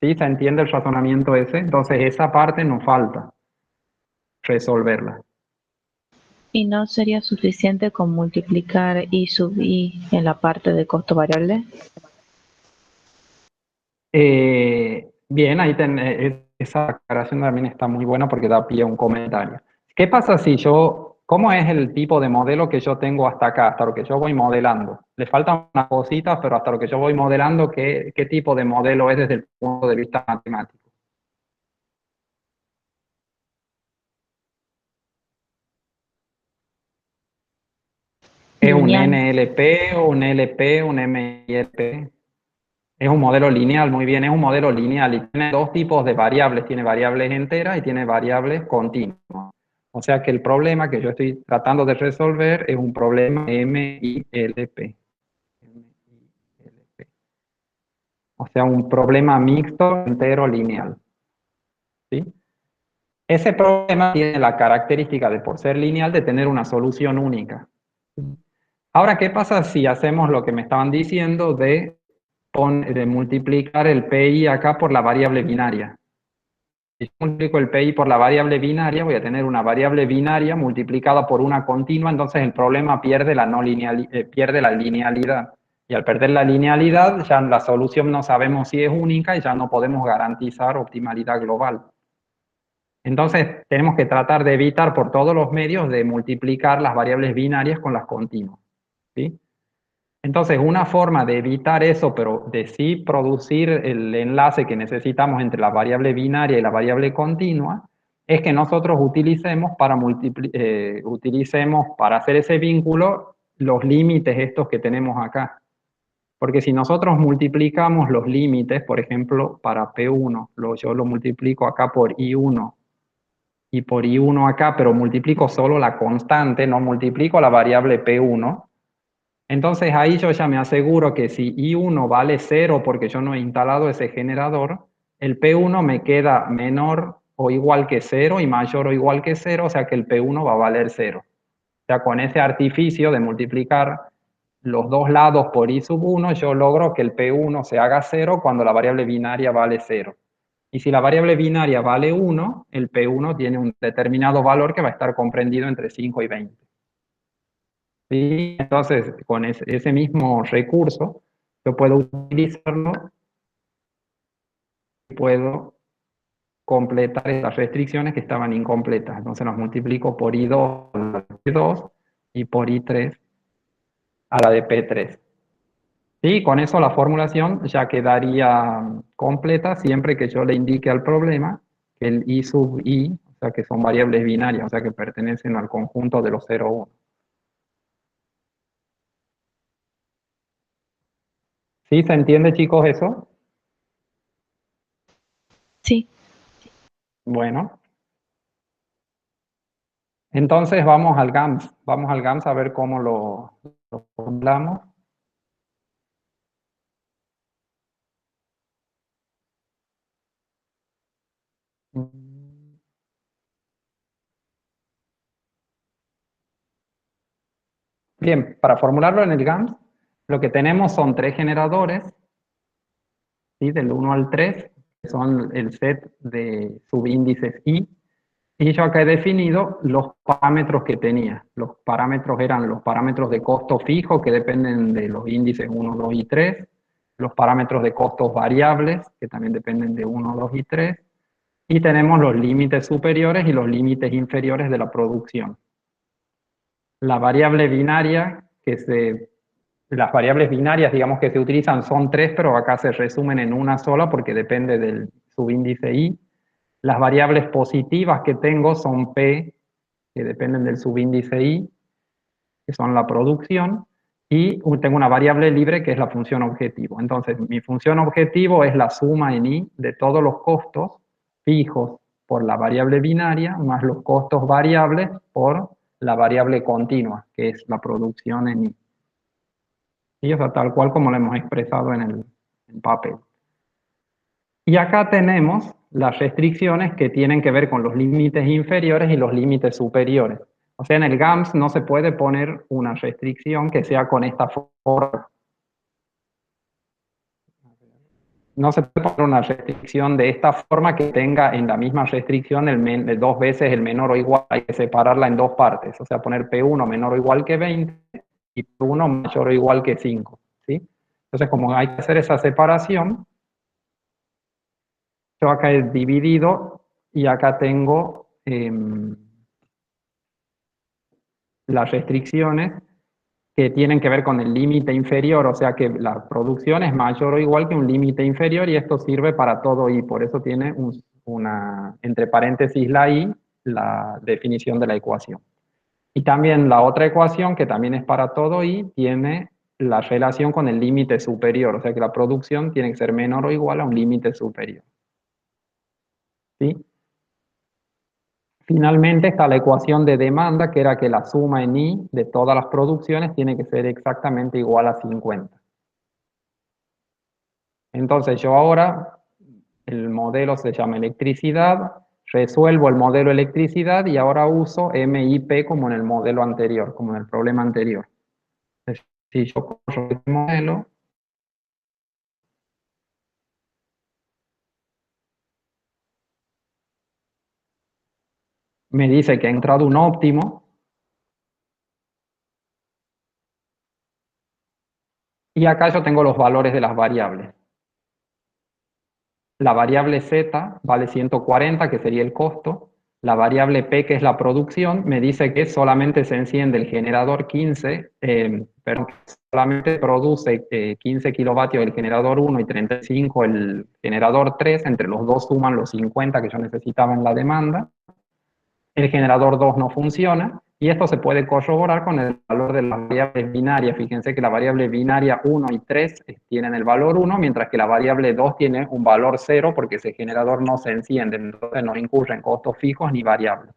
¿Sí? ¿Se entiende el razonamiento ese? Entonces esa parte nos falta resolverla. ¿Y no sería suficiente con multiplicar I sub I en la parte de costo variable? Bien, esa aclaración también está muy buena porque da pie a un comentario. ¿Qué pasa si cómo es el tipo de modelo que yo tengo hasta acá, hasta lo que yo voy modelando? Le faltan unas cositas, pero hasta lo que yo voy modelando, ¿qué tipo de modelo es desde el punto de vista matemático? ¿Es un Lineal. NLP, un LP, un MILP? Es un modelo lineal, muy bien, es un modelo lineal y tiene dos tipos de variables, tiene variables enteras y tiene variables continuas. O sea que el problema que yo estoy tratando de resolver es un problema MILP. O sea, un problema mixto entero lineal. ¿Sí? Ese problema tiene la característica de, por ser lineal, de tener una solución única. Ahora, ¿qué pasa si hacemos lo que me estaban diciendo de multiplicar el PI acá por la variable binaria? Si yo multiplico el PI por la variable binaria, voy a tener una variable binaria multiplicada por una continua, entonces el problema pierde pierde la linealidad. Y al perder la linealidad, ya la solución no sabemos si es única y ya no podemos garantizar optimalidad global. Entonces, tenemos que tratar de evitar por todos los medios de multiplicar las variables binarias con las continuas. ¿Sí? Entonces, una forma de evitar eso, pero de sí producir el enlace que necesitamos entre la variable binaria y la variable continua, es que nosotros utilicemos para hacer ese vínculo los límites estos que tenemos acá. Porque si nosotros multiplicamos los límites, por ejemplo, para P1, yo lo multiplico acá por I1 y por I1 acá, pero multiplico solo la constante, no multiplico la variable P1, entonces ahí yo ya me aseguro que si I1 vale 0 porque yo no he instalado ese generador, el P1 me queda menor o igual que 0 y mayor o igual que 0, o sea que el P1 va a valer 0. O sea, con ese artificio de multiplicar los dos lados por I sub 1, yo logro que el P1 se haga 0 cuando la variable binaria vale 0. Y si la variable binaria vale 1, el P1 tiene un determinado valor que va a estar comprendido entre 5 y 20. ¿Sí? Entonces, con ese mismo recurso, yo puedo utilizarlo y puedo completar estas restricciones que estaban incompletas. Entonces los multiplico por I2 a la de P2 y por I3 a la de P3. Sí, con eso la formulación ya quedaría completa siempre que yo le indique al problema que el I sub I, o sea que son variables binarias, o sea que pertenecen al conjunto de los 0, 1. ¿Sí se entiende, chicos, eso? Sí. Bueno. Entonces vamos al GAMS a ver cómo lo formulamos. Bien, para formularlo en el GAMS, lo que tenemos son tres generadores ¿sí? Del 1 al 3, que son el set de subíndices I. Y yo acá he definido los parámetros que tenía. Los parámetros eran los parámetros de costo fijo, que dependen de los índices 1, 2 y 3. Los parámetros de costos variables, que también dependen de 1, 2 y 3. Y tenemos los límites superiores y los límites inferiores de la producción. La variable binaria las variables binarias, digamos, que se utilizan son 3, pero acá se resumen en una sola porque depende del subíndice I. Las variables positivas que tengo son P, que dependen del subíndice I, que son la producción, y tengo una variable libre que es la función objetivo. Entonces, mi función objetivo es la suma en I de todos los costos fijos por la variable binaria, más los costos variables por la variable continua, que es la producción en I. Y eso tal cual como lo hemos expresado en el papel. Y acá tenemos las restricciones que tienen que ver con los límites inferiores y los límites superiores. O sea, en el GAMS no se puede poner una restricción que sea con esta forma. No se puede poner una restricción de esta forma que tenga en la misma restricción de 2 veces el menor o igual. Hay que separarla en 2 partes. O sea, poner P1 menor o igual que 20 y P1 mayor o igual que 5. ¿Sí? Entonces, como hay que hacer esa separación, yo acá he dividido y acá tengo las restricciones que tienen que ver con el límite inferior, o sea que la producción es mayor o igual que un límite inferior y esto sirve para todo I, por eso tiene entre paréntesis la I, la definición de la ecuación. Y también la otra ecuación, que también es para todo I, tiene la relación con el límite superior, o sea que la producción tiene que ser menor o igual a un límite superior. ¿Sí? Finalmente está la ecuación de demanda, que era que la suma en I de todas las producciones tiene que ser exactamente igual a 50. Entonces yo ahora, el modelo se llama electricidad, resuelvo el modelo electricidad y ahora uso MIP como en el modelo anterior, como en el problema anterior. Entonces, si yo corro el modelo, me dice que ha entrado un óptimo, y acá yo tengo los valores de las variables. La variable Z vale 140, que sería el costo. La variable P, que es la producción, me dice que solamente se enciende el generador 15, pero solamente produce 15 kilovatios el generador 1 y 35 el generador 3. Entre los dos suman los 50 que yo necesitaba en la demanda. El generador 2 no funciona, y esto se puede corroborar con el valor de las variables binarias. Fíjense que la variable binaria 1 y 3 tienen el valor 1, mientras que la variable 2 tiene un valor 0 porque ese generador no se enciende, entonces no incurre en costos fijos ni variables.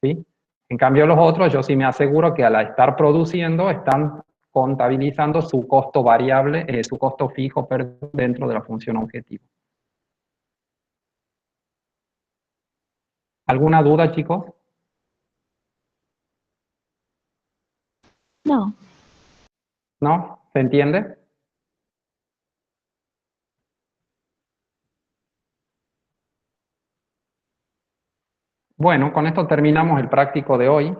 ¿Sí? En cambio los otros, yo sí me aseguro que al estar produciendo están contabilizando su costo variable, su costo fijo, perdón, dentro de la función objetivo. ¿Alguna duda, chicos? No, ¿No? ¿Se entiende? Bueno, con esto terminamos el práctico de hoy.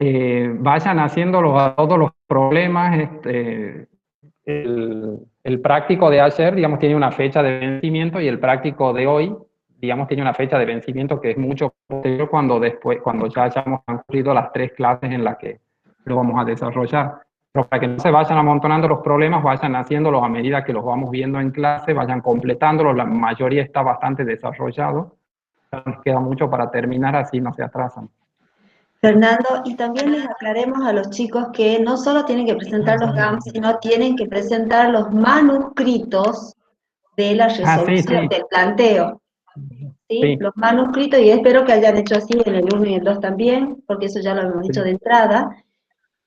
Vayan haciéndolos a todos los problemas. El práctico de ayer, digamos, tiene una fecha de vencimiento, y el práctico de hoy, digamos, tiene una fecha de vencimiento que es mucho posterior cuando ya hayamos concluido las 3 clases en las que lo vamos a desarrollar. Pero para que no se vayan amontonando los problemas, vayan haciéndolos a medida que los vamos viendo en clase, vayan completándolos. La mayoría está bastante desarrollado. Nos queda mucho para terminar, así no se atrasan. Fernando, y también les aclaremos a los chicos que no solo tienen que presentar los GAMS, sino tienen que presentar los manuscritos de la resolución, del planteo. ¿Sí? Sí. Los manuscritos, y espero que hayan hecho así en el 1 y el 2 también, porque eso ya lo hemos dicho de entrada.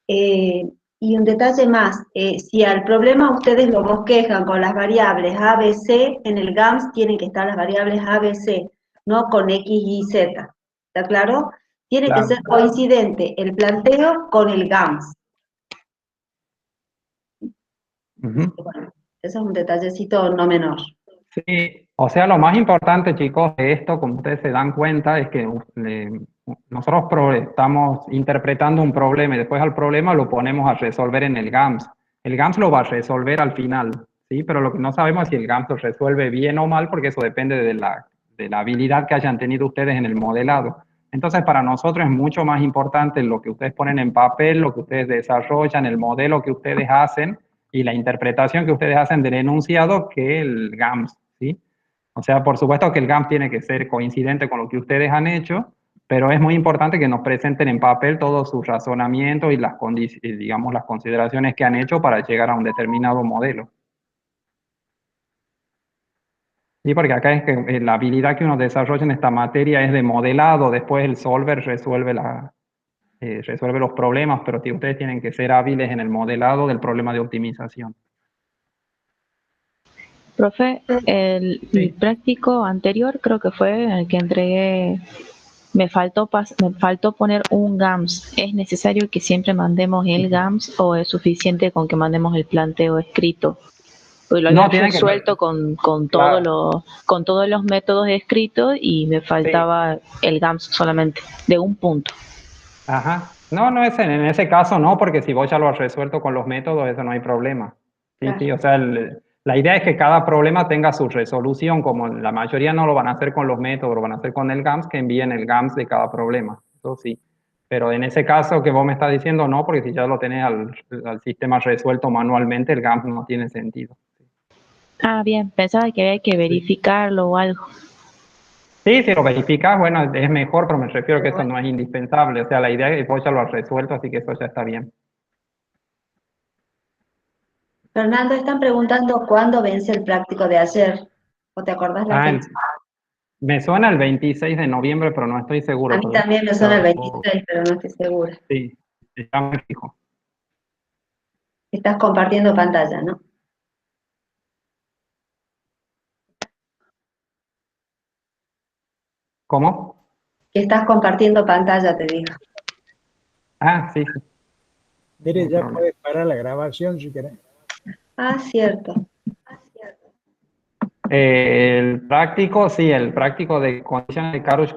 Y un detalle más, si al problema ustedes lo bosquejan con las variables A, B, C, en el GAMS tienen que estar las variables A, B, C, no con X, Y, Z. ¿Está claro? Tiene que ser coincidente el planteo con el GAMS. Ujú. Bueno, eso es un detallecito no menor. Sí, o sea, lo más importante, chicos, de esto, como ustedes se dan cuenta, es que nosotros estamos interpretando un problema y después al problema lo ponemos a resolver en el GAMS. El GAMS lo va a resolver al final, ¿sí? Pero lo que no sabemos es si el GAMS lo resuelve bien o mal, porque eso depende de la habilidad que hayan tenido ustedes en el modelado. Entonces, para nosotros es mucho más importante lo que ustedes ponen en papel, lo que ustedes desarrollan, el modelo que ustedes hacen y la interpretación que ustedes hacen del enunciado que el GAMS, ¿sí? O sea, por supuesto que el GAMS tiene que ser coincidente con lo que ustedes han hecho, pero es muy importante que nos presenten en papel todo su razonamiento y digamos, las consideraciones que han hecho para llegar a un determinado modelo. Sí, porque acá es que la habilidad que uno desarrolla en esta materia es de modelado, después el solver resuelve resuelve los problemas, pero ustedes tienen que ser hábiles en el modelado del problema de optimización. Profe, el Sí. práctico anterior creo que fue el que entregué, me faltó poner un GAMS. ¿Es necesario que siempre mandemos el GAMS o es suficiente con que mandemos el planteo escrito? Porque lo había No tienen que... resuelto con Claro. con todos los métodos escritos y me Sí. faltaba el GAMS solamente, de un punto. Ajá. No, no es en ese caso no, porque si vos ya lo has resuelto con los métodos, eso no hay problema. Sí, Claro. sí, o sea, la idea es que cada problema tenga su resolución, como la mayoría no lo van a hacer con los métodos, lo van a hacer con el GAMS, que envíen el GAMS de cada problema. Eso sí. Pero en ese caso que vos me estás diciendo, no, porque si ya lo tenés al sistema resuelto manualmente, el GAMS no tiene sentido. Ah, bien, pensaba que había que verificarlo o algo. Sí, si lo verificas, bueno, es mejor, pero me refiero que Pero eso bueno. no es indispensable. O sea, la idea es que vos ya lo has resuelto, así que eso ya está bien. Fernando, están preguntando cuándo vence el práctico de ayer. ¿O te acordás la Ah, fecha? me suena el 26 de noviembre, pero no estoy A seguro. mí Pero también me suena el 26, pero no estoy segura. sí, está muy fijo. Estás compartiendo pantalla, ¿no? ¿Cómo? Que estás compartiendo pantalla, te digo. Ah, sí, sí. Mire, Sin ya problema. puedes parar la grabación si querés. Ah, cierto. El práctico, sí, el práctico de condiciones de Karush